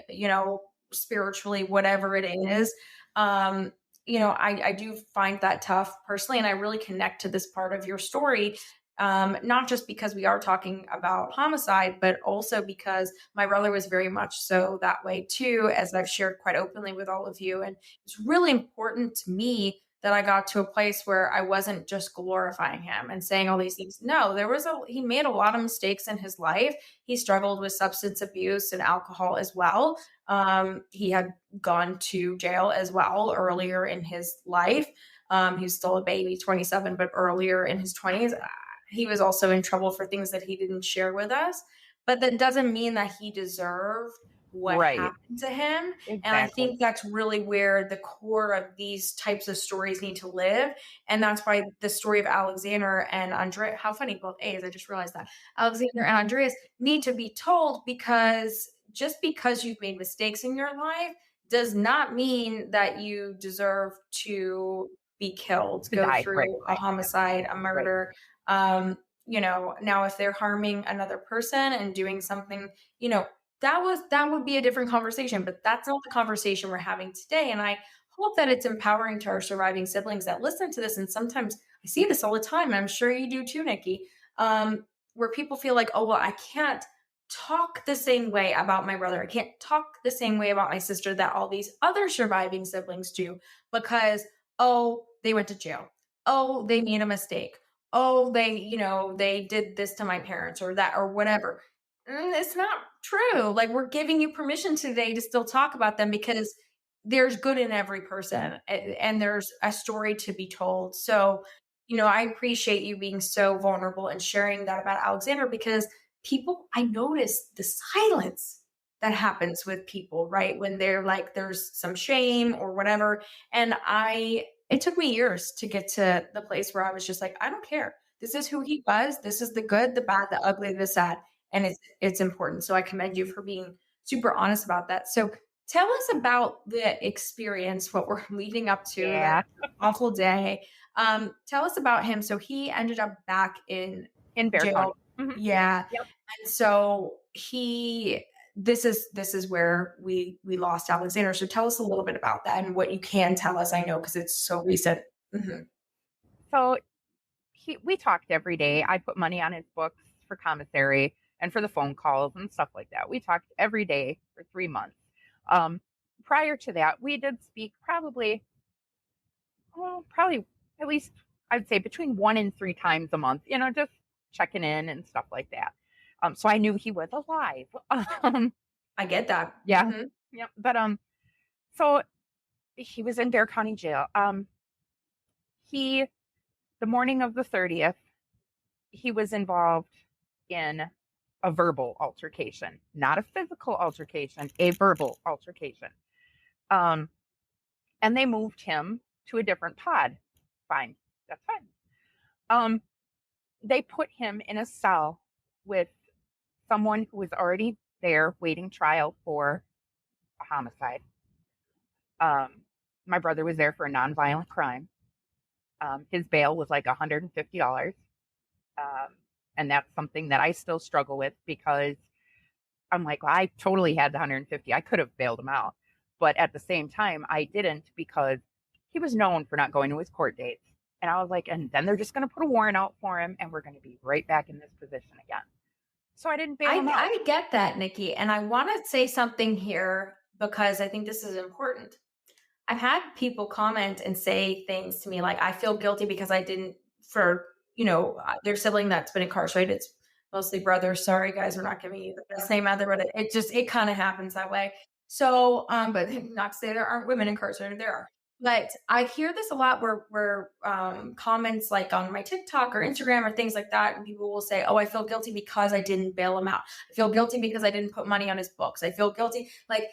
spiritually, whatever it is. I do find that tough personally, and I really connect to this part of your story. Not just because we are talking about homicide, but also because my brother was very much so that way too, as I've shared quite openly with all of you. And it's really important to me that I got to a place where I wasn't just glorifying him and saying all these things. No, he made a lot of mistakes in his life. He struggled with substance abuse and alcohol as well. He had gone to jail as well earlier in his life. He was still a baby, 27, but earlier in his 20s, he was also in trouble for things that he didn't share with us. But that doesn't mean that he deserved what Right. happened to him. And I Exactly. think that's really where the core of these types of stories need to live. And that's why the story of Alexander and Andrea, how funny, both A's, I just realized that. Alexander and Andreas need to be told because just because you've made mistakes in your life does not mean that you deserve to be killed, To go die. Right. through a homicide, a Right. murder. Now if they're harming another person and doing something, that would be a different conversation, but that's not the conversation we're having today. And I hope that it's empowering to our surviving siblings that listen to this. And sometimes I see this all the time, and I'm sure you do too, Nikki, where people feel like, oh, well, I can't talk the same way about my brother. I can't talk the same way about my sister that all these other surviving siblings do because, oh, they went to jail. Oh, they made a mistake. Oh, they did this to my parents or that or whatever. It's not true. Like we're giving you permission today to still talk about them because there's good in every person and there's a story to be told. So, I appreciate you being so vulnerable and sharing that about Alexander because I notice the silence that happens with people, right? When they're like, there's some shame or whatever. And it took me years to get to the place where I was just like, I don't care. This is who he was. This is the good, the bad, the ugly, the sad. And it's important. So I commend you for being super honest about that. So tell us about the experience, what we're leading up to, Yeah. that awful day. Tell us about him. So he ended up back in In Bear County. jail. Mhm. Yeah. Yep. And so this is where we lost Alexander. So tell us a little bit about that and what you can tell us. I know because it's so recent. Mhm. So we talked every day. I put money on his books for commissary and for the phone calls and stuff like that. We talked every day for 3 months. Prior to that, we did speak probably at least I'd say between 1 and 3 times a month, just checking in and stuff like that. So I knew he was alive. I get that. Yeah. Mhm. Yeah. But so he was in Bear County Jail. He the morning of the 30th, he was involved in a verbal altercation, not a physical altercation, a verbal altercation. And they moved him to a different pod. Fine. That's fine. They put him in a cell with someone who was already there waiting trial for a homicide. My brother was there for a nonviolent crime. His bail was like $150. And that's something that I still struggle with because I'm like, well, I totally had the 150. I could have bailed him out. But at the same time, I didn't because he was known for not going to his court dates. And I was like, and then they're just going to put a warrant out for him and we're going to be right back in this position again. So I didn't bail him out. I get that, Nickky. And I want to say something here because I think this is important. I've had people comment and say things to me like, I feel guilty because I didn't, for, their sibling that's been incarcerated. It's mostly brothers. Sorry, guys, we're not giving you the best name either, but it kind of happens that way. So, but not to say there aren't women incarcerated, there are. But I hear this a lot where comments like on my TikTok or Instagram or things like that, and people will say, oh, I feel guilty because I didn't bail him out. I feel guilty because I didn't put money on his books. I feel guilty. Like,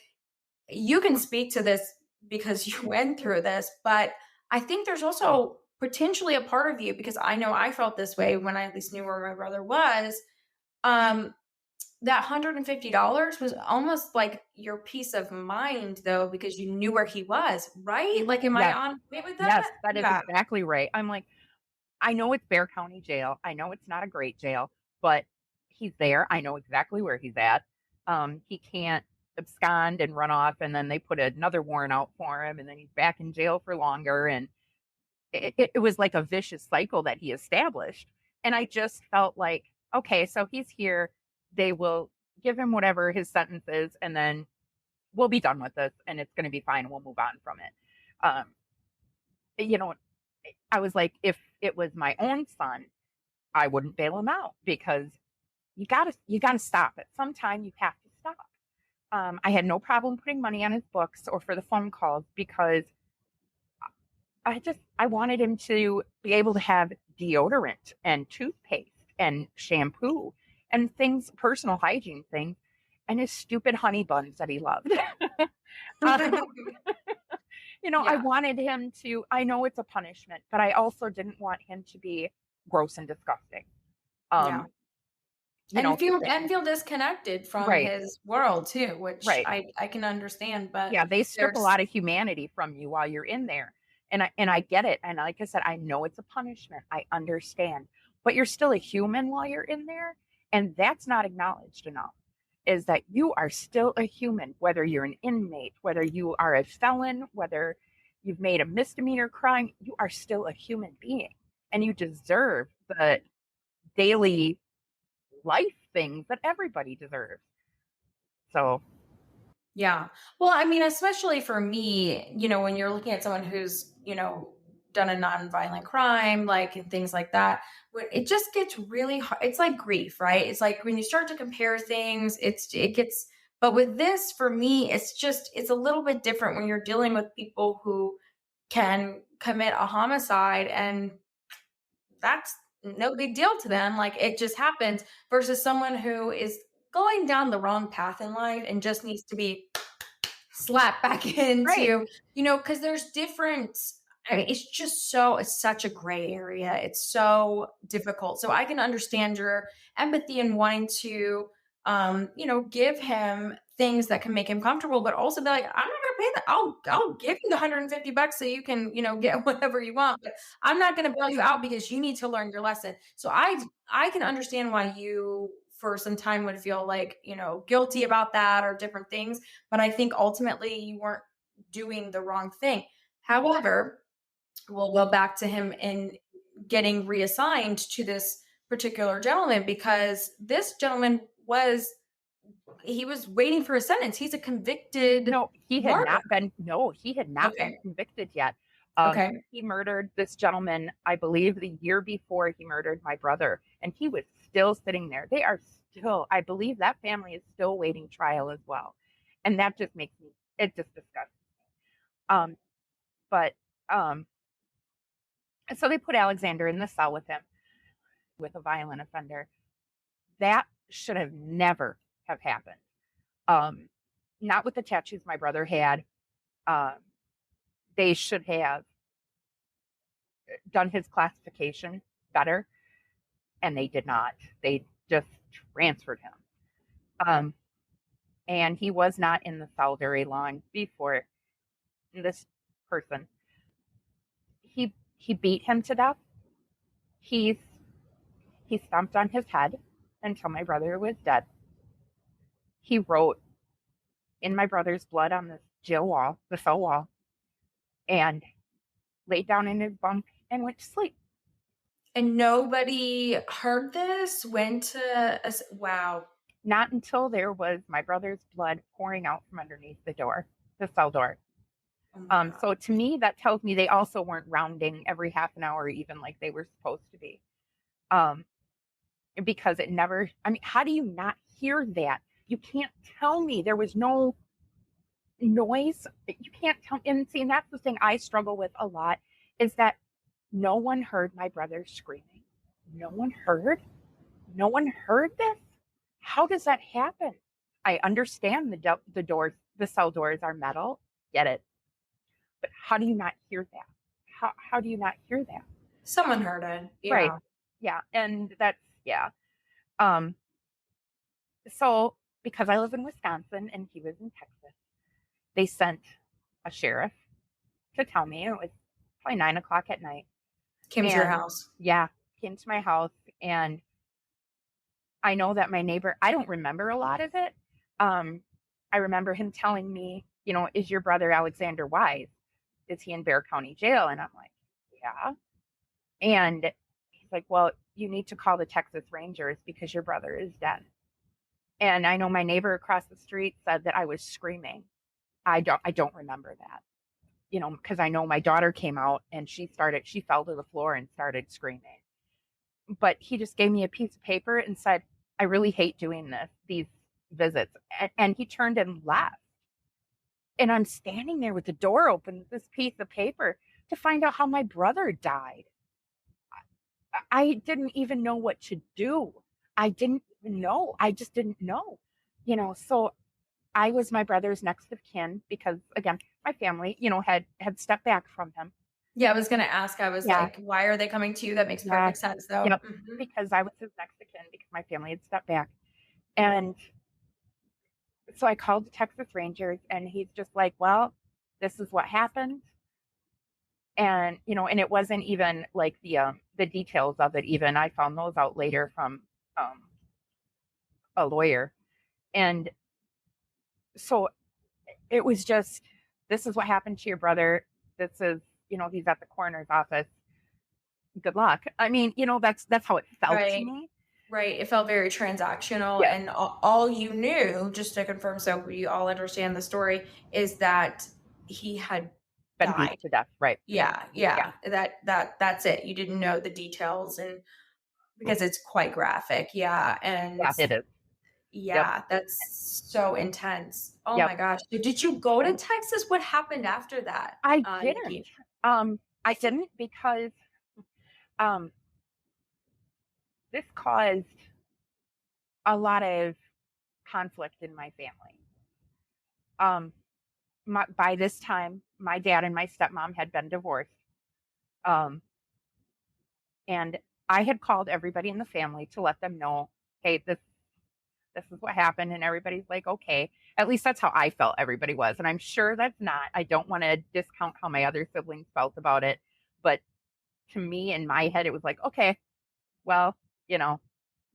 you can speak to this because you went through this, but I think there's also potentially a part of you, because I know I felt this way when I at least knew where my brother was. That $150 was almost like your peace of mind, though, because you knew where he was, right? Like, am I on point with that? Yes, that is exactly right. I'm like, I know it's Bexar County Jail. I know it's not a great jail, but he's there. I know exactly where he's at. He can't abscond and run off, and then they put another warrant out for him, and then he's back in jail for longer. And it was like a vicious cycle that he established. And I just felt like, okay, so he's here. They will give him whatever his sentence is, and then we'll be done with this, and it's going to be fine. We'll move on from it. I was like, if it was my own son, I wouldn't bail him out because you gotta stop. At some time, you have to stop. I had no problem putting money on his books or for the phone calls because I wanted him to be able to have deodorant and toothpaste and shampoo and things, personal hygiene things, and his stupid honey buns that he loved. I wanted him to, I know it's a punishment, but I also didn't want him to be gross and disgusting. And feel disconnected from his world too, which I can understand. But yeah, they strip a lot of humanity from you while you're in there. And I get it. And like I said, I know it's a punishment. I understand. But you're still a human while you're in there. And that's not acknowledged enough, is that you are still a human, whether you're an inmate, whether you are a felon, whether you've made a misdemeanor crime, you are still a human being. And you deserve the daily life things that everybody deserves. So. Yeah. Well, I mean, especially for me, when you're looking at someone who's, done a nonviolent crime, like, and things like that, it just gets really hard. It's like grief, right? It's like when you start to compare things, but with this, for me, it's a little bit different when you're dealing with people who can commit a homicide and that's no big deal to them. Like, it just happens, versus someone who is going down the wrong path in life and just needs to be slapped back into, because there's different. I mean, it's such a gray area. It's so difficult. So I can understand your empathy and wanting to, give him things that can make him comfortable, but also be like, I'm not going to pay that. I'll give you the $150 so you can, get whatever you want, but I'm not going to bail you out because you need to learn your lesson. So I can understand why you, for some time, would feel like, guilty about that or different things. But I think ultimately you weren't doing the wrong thing. However, we'll go back to him and getting reassigned to this particular gentleman, because this gentleman was waiting for a sentence. He's a convicted. No, he had not been convicted yet. He murdered this gentleman, I believe, the year before he murdered my brother, and he was still sitting there. They are still, I believe that family is still waiting trial as well. And that just it just disgusts me. So they put Alexander in the cell with him, with a violent offender. That should have never have happened. Not with the tattoos my brother had. They should have done his classification better, and they did not. They just transferred him. And he was not in the cell very long before this person. He beat him to death. He stomped on his head until my brother was dead. He wrote in my brother's blood on the jail wall, the cell wall, and laid down in his bunk and went to sleep. And nobody heard this? Wow. Not until there was my brother's blood pouring out from underneath the door, the cell door. So to me, that tells me they also weren't rounding every half an hour, even like they were supposed to be. Because it never, I mean, how do you not hear that? You can't tell me there was no noise. You can't tell. And see, and that's the thing I struggle with a lot, is that no one heard my brother screaming. No one heard this. How does that happen? I understand the doors, the cell doors are metal. Get it. But how do you not hear that? How do you not hear that? Someone heard it. Yeah. Right. Yeah. And that's, yeah. So because I live in Wisconsin and he was in Texas, they sent a sheriff to tell me. It was probably 9:00 at night. Came to your house. Yeah. Came to my house. And I know that my neighbor, I don't remember a lot of it. I remember him telling me, you know, is your brother Alexander Wise? Is he in Bear County Jail? And I'm like, yeah. And he's like, well, you need to call the Texas Rangers because your brother is dead. And I know my neighbor across the street said that I was screaming. I don't remember that, you know, because I know my daughter came out and she fell to the floor and started screaming. But he just gave me a piece of paper and said, I really hate doing these visits. And he turned and left. And I'm standing there with the door open with this piece of paper to find out how my brother died. I didn't even know what to do. I didn't even know. I just didn't know, you know. So I was my brother's next of kin because, again, my family, you know, had stepped back from him. Yeah, I was going to ask. I was like, why are they coming to you? That makes perfect sense, though. Yep. Because I was his next of kin because my family had stepped back. And so I called the Texas Rangers and he's just like, well, this is what happened. And, you know, and it wasn't even like the details of it even. I found those out later from a lawyer. And so it was just, this is what happened to your brother. This is, you know, he's at the coroner's office. Good luck. I mean, you know, that's how it felt to me. Right. It felt very transactional. Yeah. And all you knew, just to confirm, so we all understand the story, is that he had been beat to death. Right. Yeah. That's it. You didn't know the details, and because it's quite graphic. Yeah. And yeah, it is. Yeah, that's so intense. Oh my gosh. Did you go to Texas? What happened after that? I didn't. Nickky? I didn't because this caused a lot of conflict in my family. By this time, my dad and my stepmom had been divorced. And I had called everybody in the family to let them know, hey, this is what happened. And everybody's like, okay. At least that's how I felt everybody was. And I'm sure that's not. I don't want to discount how my other siblings felt about it. But to me, in my head, it was like, okay, well, you know,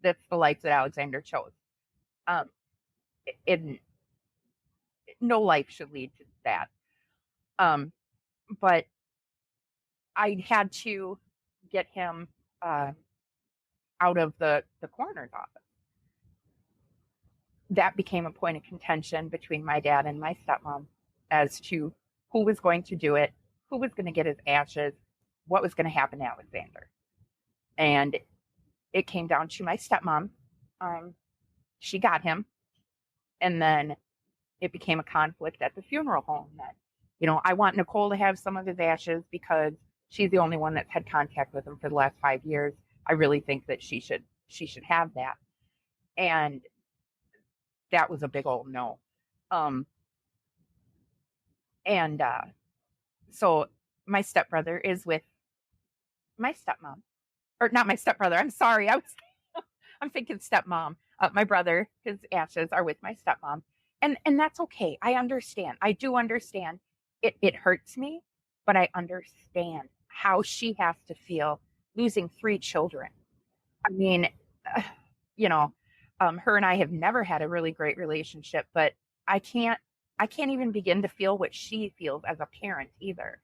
that's the life that Alexander chose. No life should lead to that. But I had to get him out of the coroner's office. That became a point of contention between my dad and my stepmom as to who was going to do it, who was going to get his ashes, what was going to happen to Alexander. And it came down to my stepmom. She got him. And then it became a conflict at the funeral home that, you know, I want Nicole to have some of his ashes because she's the only one that's had contact with him for the last 5 years. I really think that she should have that. And that was a big old no. And so my stepbrother is with my stepmom, or not my stepbrother. I'm sorry. I'm thinking stepmom. My brother, his ashes are with my stepmom. And that's okay. I understand. I do understand. It hurts me, but I understand how she has to feel losing 3 children. I mean, you know, her and I have never had a really great relationship, but I can't I can't even begin to feel what she feels as a parent either.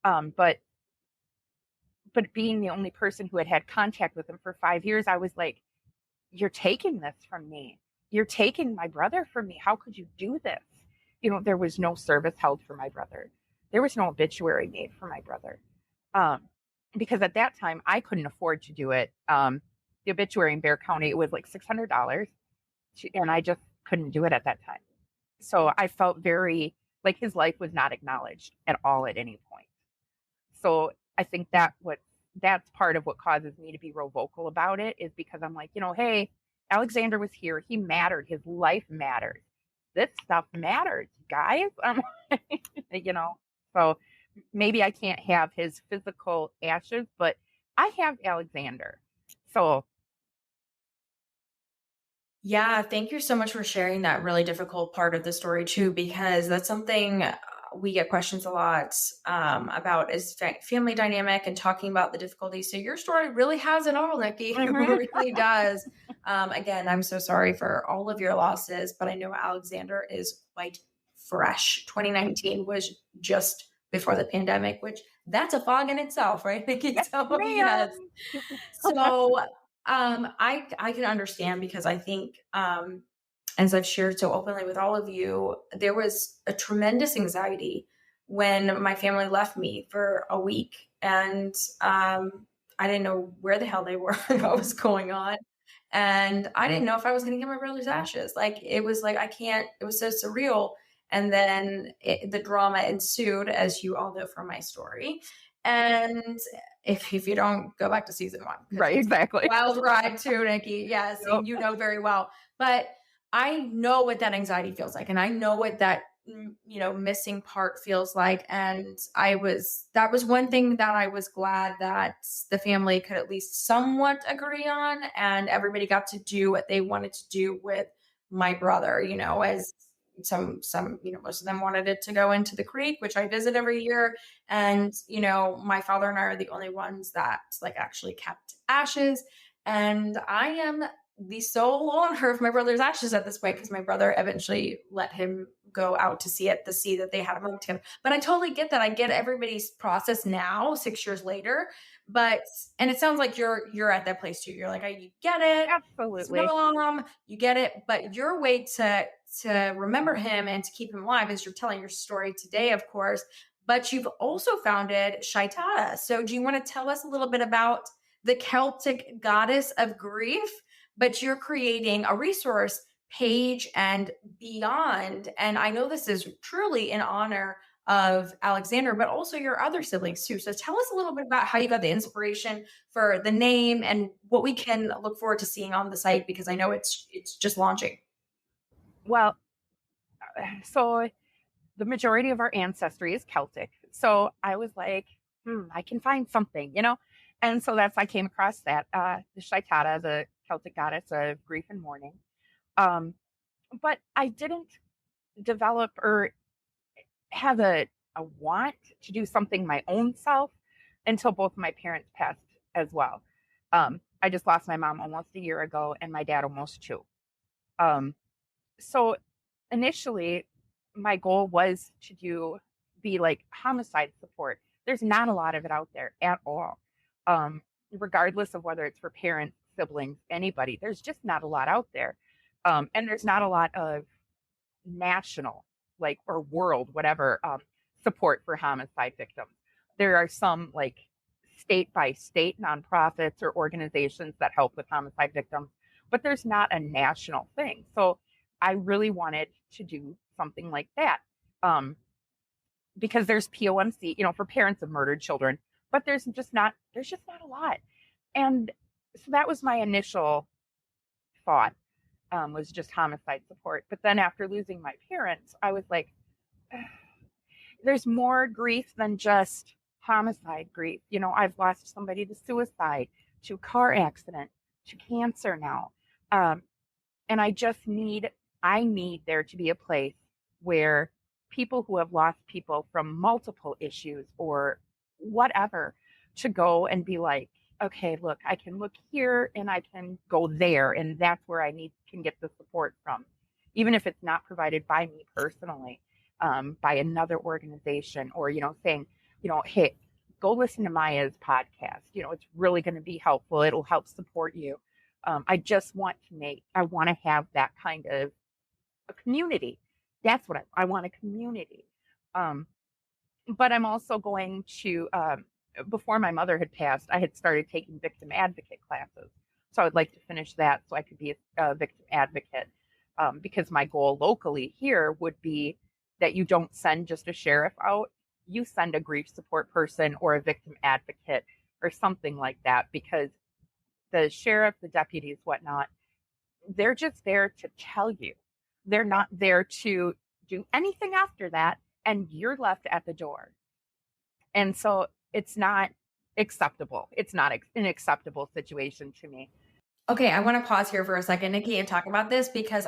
But being the only person who had contact with him for 5 years, I was like, you're taking this from me. You're taking my brother from me. How could you do this? There was no service held for my brother. There was no obituary made for my brother. Because at that time I couldn't afford to do it. The obituary in Bear County, it was like $600, and I just couldn't do it at that time. So I felt very like his life was not acknowledged at all at any point. So I think that's part of what causes me to be real vocal about it, is because I'm like, hey, Alexander was here. He mattered. His life mattered. This stuff matters, guys. So maybe I can't have his physical ashes, but I have Alexander. So Yeah, thank you so much for sharing that really difficult part of the story too, because that's something we get questions a lot about, is family dynamic and talking about the difficulties. So your story really has it all, Nickky. It really does. Again, I'm so sorry for all of your losses, but I know Alexander is quite fresh. 2019 was just before the pandemic, which that's a fog in itself, right, Nickky? So yes. So I can understand, because I think, as I've shared so openly with all of you, there was a tremendous anxiety when my family left me for a week, and I didn't know where the hell they were, what was going on. And I didn't know if I was going to get my brother's ashes. Like, it was like, it was so surreal. And then the drama ensued, as you all know from my story. And if you don't, go back to season 1. Right, exactly. Wild ride too, Nickky. Yes, Yep. and you know very well. But I know what that anxiety feels like, and I know what that missing part feels like. And that was one thing that I was glad that the family could at least somewhat agree on, and everybody got to do what they wanted to do with my brother. As some most of them wanted it to go into the creek, which I visit every year, and my father and I are the only ones that actually kept ashes, and I am the sole owner of my brother's ashes at this point, because my brother eventually let him go out to see that they had a moment together. But I totally get that. I get everybody's process now, 6 years later. And it sounds like you're at that place too. You're like, you get it. Absolutely. Mom, you get it. But your way to remember him and to keep him alive is you're telling your story today, of course. But you've also founded Saitada. So do you want to tell us a little bit about the Celtic goddess of grief? But you're creating a resource page and beyond. And I know this is truly in honor of Alexander, but also your other siblings too. So tell us a little bit about how you got the inspiration for the name and what we can look forward to seeing on the site, because I know it's just launching. Well, so the majority of our ancestry is Celtic. So I was like, I can find something, And so I came across that, the Saitada, the Celtic goddess of grief and mourning. But I didn't develop or have a want to do something my own self until both my parents passed as well. I just lost my mom almost a year ago, and my dad almost 2. So initially my goal was to be like homicide support. There's not a lot of it out there at all. Regardless of whether it's for parents, siblings, anybody, there's just not a lot out there. And there's not a lot of national, or world, whatever, support for homicide victims. There are some state by state nonprofits or organizations that help with homicide victims, but there's not a national thing. So I really wanted to do something like that. Because there's POMC, for parents of murdered children, but there's just not a lot. And so that was my initial thought, was just homicide support. But then after losing my parents, I was like, there's more grief than just homicide grief. You know, I've lost somebody to suicide, to car accident, to cancer now. And I need there to be a place where people who have lost people from multiple issues or whatever to go and be like, okay, look, I can look here and I can go there. And that's where can get the support from, even if it's not provided by me personally, by another organization, or, you know, saying, you know, hey, go listen to Maya's podcast. You know, it's really going to be helpful. It'll help support you. I want to have that kind of a community. That's what I want, a community. But I'm also going to, before my mother had passed, I had started taking victim advocate classes. So I would like to finish that so I could be a victim advocate, because my goal locally here would be that you don't send just a sheriff out, you send a grief support person or a victim advocate or something like that, because the sheriff, the deputies, whatnot, they're just there to tell you. They're not there to do anything after that, and you're left at the door. And so it's not acceptable. It's not an acceptable situation to me. Okay, I want to pause here for a second, Nickky, and talk about this, because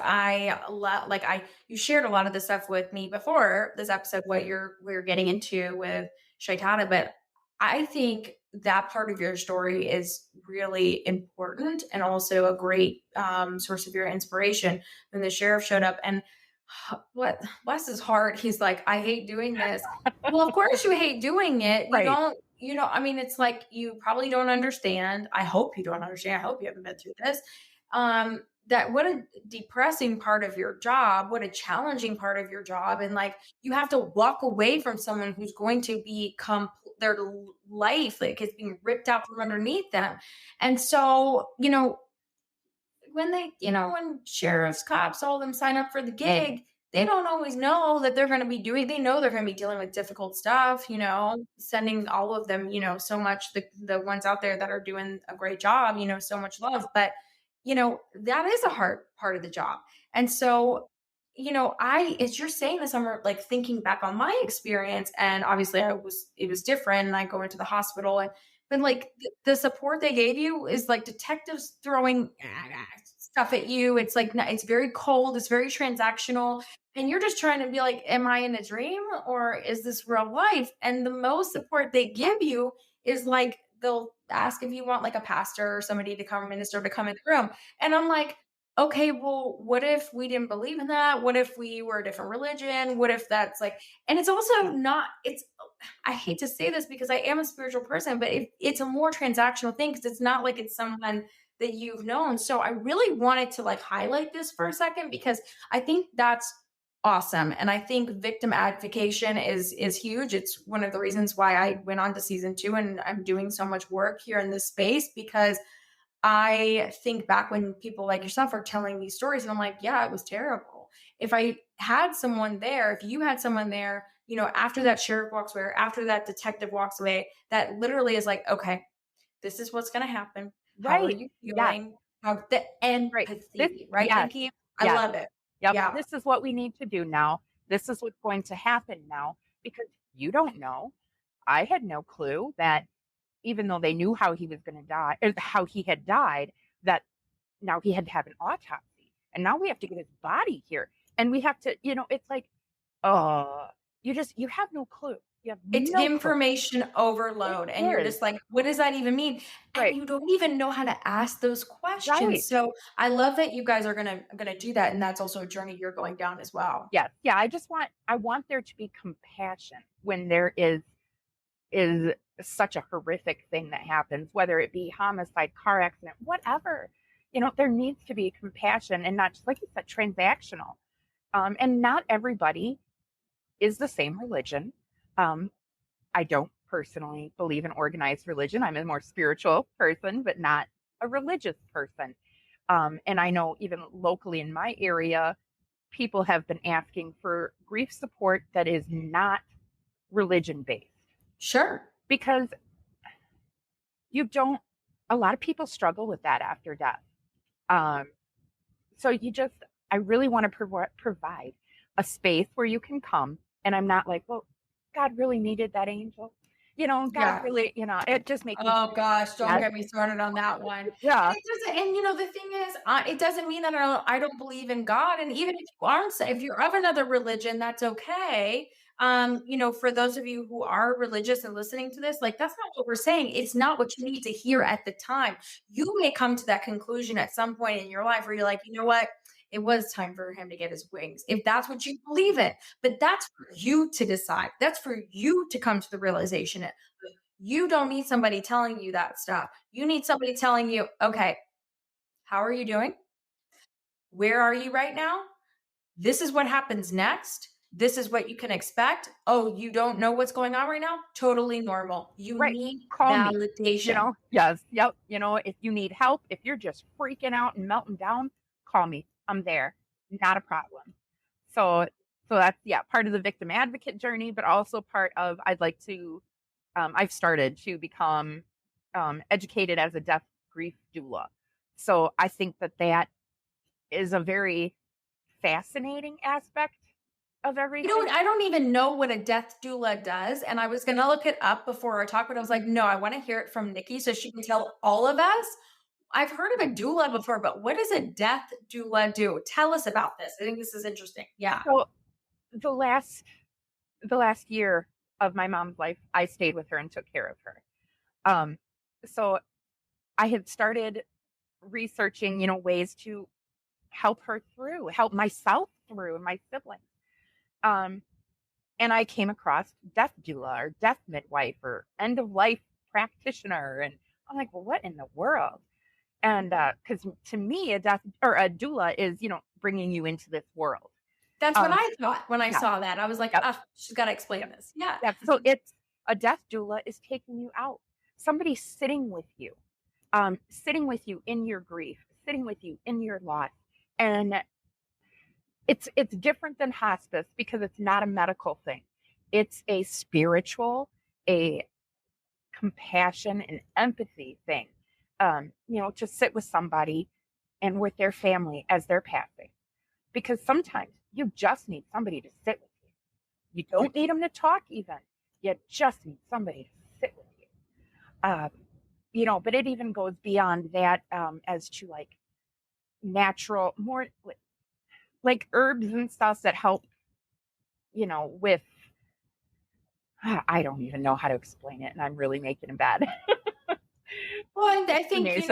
you shared a lot of this stuff with me before this episode, what we're getting into with Saitada, but I think that part of your story is really important and also a great source of your inspiration. When the sheriff showed up, and bless his heart, he's like, I hate doing this. Well, of course you hate doing it. Right. I mean, it's like, you probably don't understand. I hope you don't understand. I hope you haven't been through this. That what a depressing part of your job, what a challenging part of your job. And like, you have to walk away from someone who's going to become their life, like it's being ripped out from underneath them. And so, when sheriffs, cops, all of them sign up for the gig, they don't always know that they're going to be they know they're going to be dealing with difficult stuff, sending all of them, so much, the ones out there that are doing a great job, so much love, but that is a hard part of the job. And so, as you're saying this, I'm like thinking back on my experience, and obviously it was different, and I go into the hospital, and but like the support they gave you is like detectives throwing stuff at you. It's like, it's very cold. It's very transactional. And you're just trying to be like, am I in a dream or is this real life? And the most support they give you is like, they'll ask if you want like a pastor or somebody to come, minister to come in the room. And I'm like, okay, well, what if we didn't believe in that? What if we were a different religion? What if that's like, and it's also not, I hate to say this because I am a spiritual person, but it's a more transactional thing, because it's not like it's someone that you've known. So I really wanted to like highlight this for a second, because I think that's awesome. And I think victim advocation is huge. It's one of the reasons why I went on to season 2, and I'm doing so much work here in this space, because I think back when people like yourself are telling these stories, and I'm like, yeah, it was terrible. If I had someone there, if you had someone there, after that sheriff walks away, or after that detective walks away, that literally is like, okay, this is what's going to happen. Right. How are you feeling? How the empathy, right, Nickky? I love it. Yep. Yeah. This is what we need to do now. This is what's going to happen now, because you don't know. I had no clue that even though they knew how he was going to die, or how he had died, that now he had to have an autopsy. And now we have to get his body here. And we have to, it's like, you have no clue. It's information overload. And you're just like, what does that even mean? Right. And you don't even know how to ask those questions. Right. So I love that you guys are gonna do that. And that's also a journey you're going down as well. Yeah. Yeah. I want there to be compassion when there is such a horrific thing that happens, whether it be homicide, car accident, whatever. There needs to be compassion, and not just, like you said, transactional. And not everybody is the same religion. I don't personally believe in organized religion. I'm a more spiritual person, but not a religious person. And I know even locally in my area, people have been asking for grief support that is not religion based. Sure. Because a lot of people struggle with that after death. So I really want to provide a space where you can come, and I'm not like, well, God really needed that angel. God really, it just makes me. Oh gosh, don't Yes. get me started on that one. Yeah. And it doesn't, and the thing is, it doesn't mean that I don't believe in God. And even if you aren't, if you're of another religion, that's okay. For those of you who are religious and listening to this, like, that's not what we're saying. It's not what you need to hear at the time. You may come to that conclusion at some point in your life where you're like, you know what? It was time for him to get his wings, if that's what you believe in. But that's for you to decide. That's for you to come to the realization. You don't need somebody telling you that stuff. You need somebody telling you, okay, how are you doing? Where are you right now? This is what happens next. This is what you can expect. Oh, you don't know what's going on right now? Totally normal. You need validation. Me. Yes. Yep. If you need help, if you're just freaking out and melting down, call me. I'm there. Not a problem. So that's, part of the victim advocate journey, but also part of, I've started to become educated as a death grief doula. So I think that is a very fascinating aspect of everything. I don't even know what a death doula does. And I was going to look it up before our talk, but I was like, no, I want to hear it from Nickky so she can tell all of us. I've heard of a doula before, but what does a death doula do? Tell us about this. I think this is interesting. Yeah. So the last year of my mom's life, I stayed with her and took care of her. So I had started researching, ways to help her through, help myself through, and my siblings. And I came across death doula or death midwife or end of life practitioner. And I'm like, well, what in the world? And because to me, a death or a doula is, bringing you into this world. That's what I thought when I saw that. I was like, she's got to explain this. Yeah. So it's a death doula is taking you out. Somebody sitting with you in your grief, sitting with you in your loss. And it's different than hospice because it's not a medical thing. It's a spiritual, a compassion and empathy thing. To sit with somebody and with their family as they're passing. Because sometimes you just need somebody to sit with you. You don't need them to talk even. You just need somebody to sit with you. But it even goes beyond that as to like natural, more like herbs and stuff that help, with, I don't even know how to explain it. And I'm really making it bad. Well, I think, it's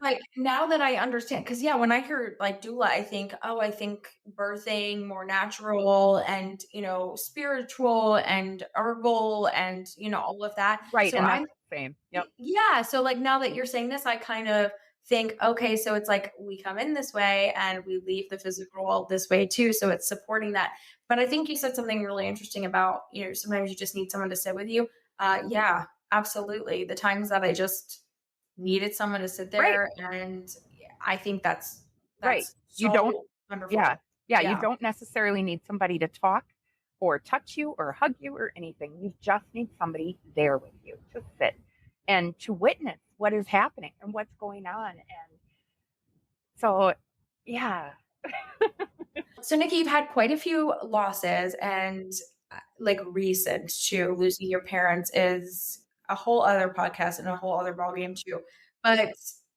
like, now that I understand, because when I hear like doula, I think birthing, more natural and, spiritual and herbal and, all of that. Right. So and that's the same. Yep. Yeah. So like, now that you're saying this, I kind of think, okay, so it's like we come in this way and we leave the physical world this way too. So it's supporting that. But I think you said something really interesting about, sometimes you just need someone to sit with you. Yeah, absolutely. The times that I just needed someone to sit there, and I think that's right. So you don't wonderful. Yeah. You don't necessarily need somebody to talk or touch you or hug you or anything. You just need somebody there with you to sit and to witness what is happening and what's going on. And so, yeah. So Nickky, you've had quite a few losses, and like recent to losing your parents is a whole other podcast and a whole other ballgame too. But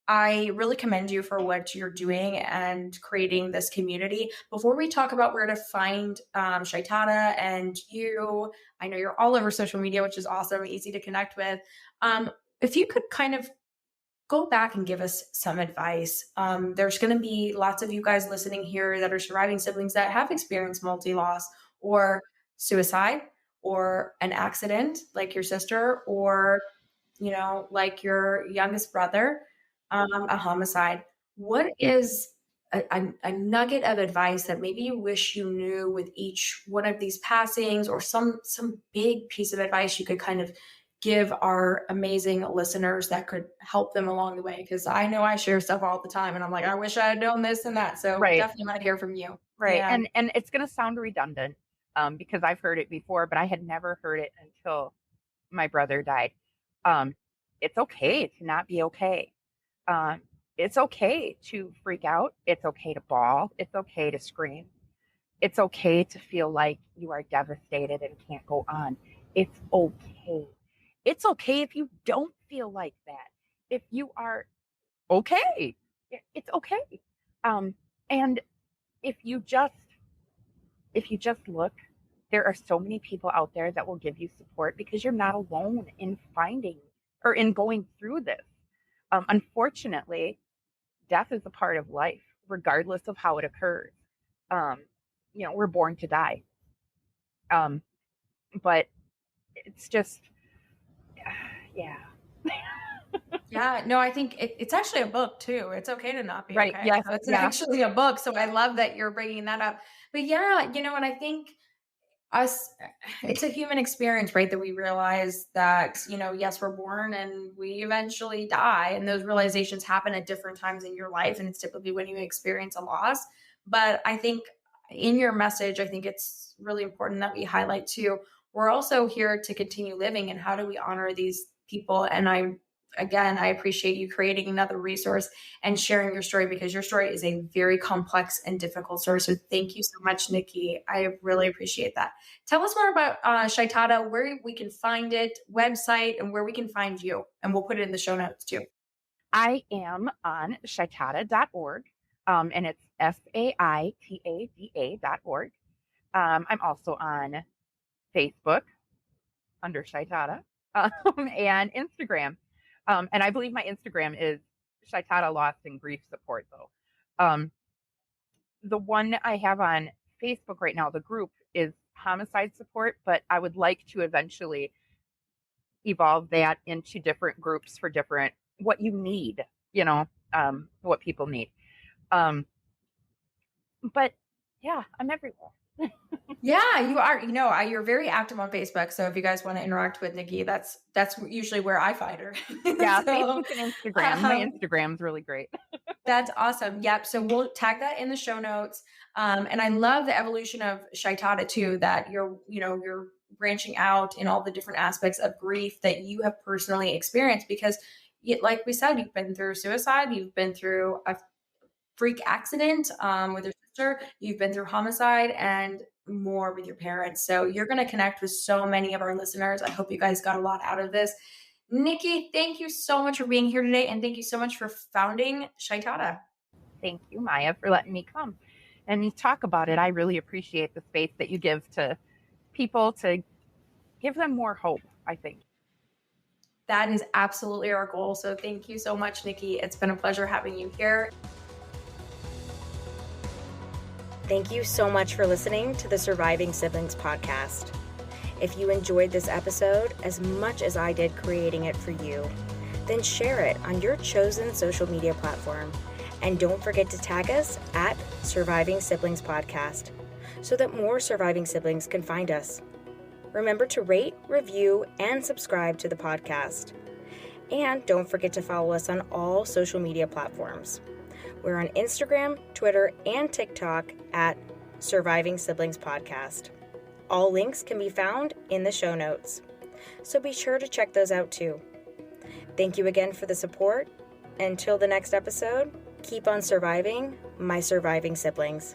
I really commend you for what you're doing and creating this community. Before we talk about where to find Saitada and you, I know you're all over social media, which is awesome, easy to connect with. If you could kind of go back and give us some advice. There's going to be lots of you guys listening here that are surviving siblings that have experienced multi-loss or suicide or an accident like your sister, or, like your youngest brother, a homicide. What is a nugget of advice that maybe you wish you knew with each one of these passings, or some big piece of advice you could kind of give our amazing listeners that could help them along the way? Because I know I share stuff all the time and I'm like, I wish I had known this and that. So definitely want to hear from you. Right. Yeah. And it's going to sound redundant because I've heard it before, but I had never heard it until my brother died. It's okay to not be okay. It's okay to freak out. It's okay to bawl. It's okay to scream. It's okay to feel like you are devastated and can't go on. It's okay. It's okay if you don't feel like that. If you are okay, it's okay. And if you just look, there are so many people out there that will give you support because you're not alone in finding or in going through this. Unfortunately, death is a part of life, regardless of how it occurs. We're born to die. But it's just, yeah. Yeah, no, I think it's actually a book too. It's okay to not be Right. okay. Yes. So it's Yeah. actually a book. So I love that you're bringing that up. But yeah, and I think it's a human experience, right? That we realize that, yes, we're born and we eventually die. And those realizations happen at different times in your life. And it's typically when you experience a loss. But I think in your message, I think it's really important that we highlight too, we're also here to continue living, and how do we honor these people? And I appreciate you creating another resource and sharing your story, because your story is a very complex and difficult story. So thank you so much, Nickky. I really appreciate that. Tell us more about Saitada, where we can find it, website, and where we can find you. And we'll put it in the show notes too. I am on Saitada.org, and it's Saitada.org. I'm also on Facebook under Saitada, and Instagram. And I believe my Instagram is Saitada Lost and Grief Support, though. The one I have on Facebook right now, the group, is homicide support, but I would like to eventually evolve that into different groups for different, what you need, what people need. But yeah, I'm everywhere. Yeah, you are. You're very active on Facebook. So if you guys want to interact with Nickky, that's usually where I find her. Yeah, So, Facebook and Instagram. My Instagram's really great. That's awesome. Yep. So we'll tag that in the show notes. And I love the evolution of Saitada too, that you're branching out in all the different aspects of grief that you have personally experienced, because like we said, you've been through suicide, you've been through a freak accident with your sister, you've been through homicide, and more with your parents. So you're going to connect with so many of our listeners. I hope you guys got a lot out of this. Nickky, thank you so much for being here today. And thank you so much for founding Saitada. Thank you, Maya, for letting me come and talk about it. I really appreciate the space that you give to people, to give them more hope, I think. That is absolutely our goal. So thank you so much, Nickky. It's been a pleasure having you here. Thank you so much for listening to the Surviving Siblings podcast. If you enjoyed this episode as much as I did creating it for you, then share it on your chosen social media platform. And don't forget to tag us at Surviving Siblings Podcast so that more surviving siblings can find us. Remember to rate, review, and subscribe to the podcast. And don't forget to follow us on all social media platforms. We're on Instagram, Twitter, and TikTok at Surviving Siblings Podcast. All links can be found in the show notes, so be sure to check those out too. Thank you again for the support. Until the next episode, keep on surviving, my surviving siblings.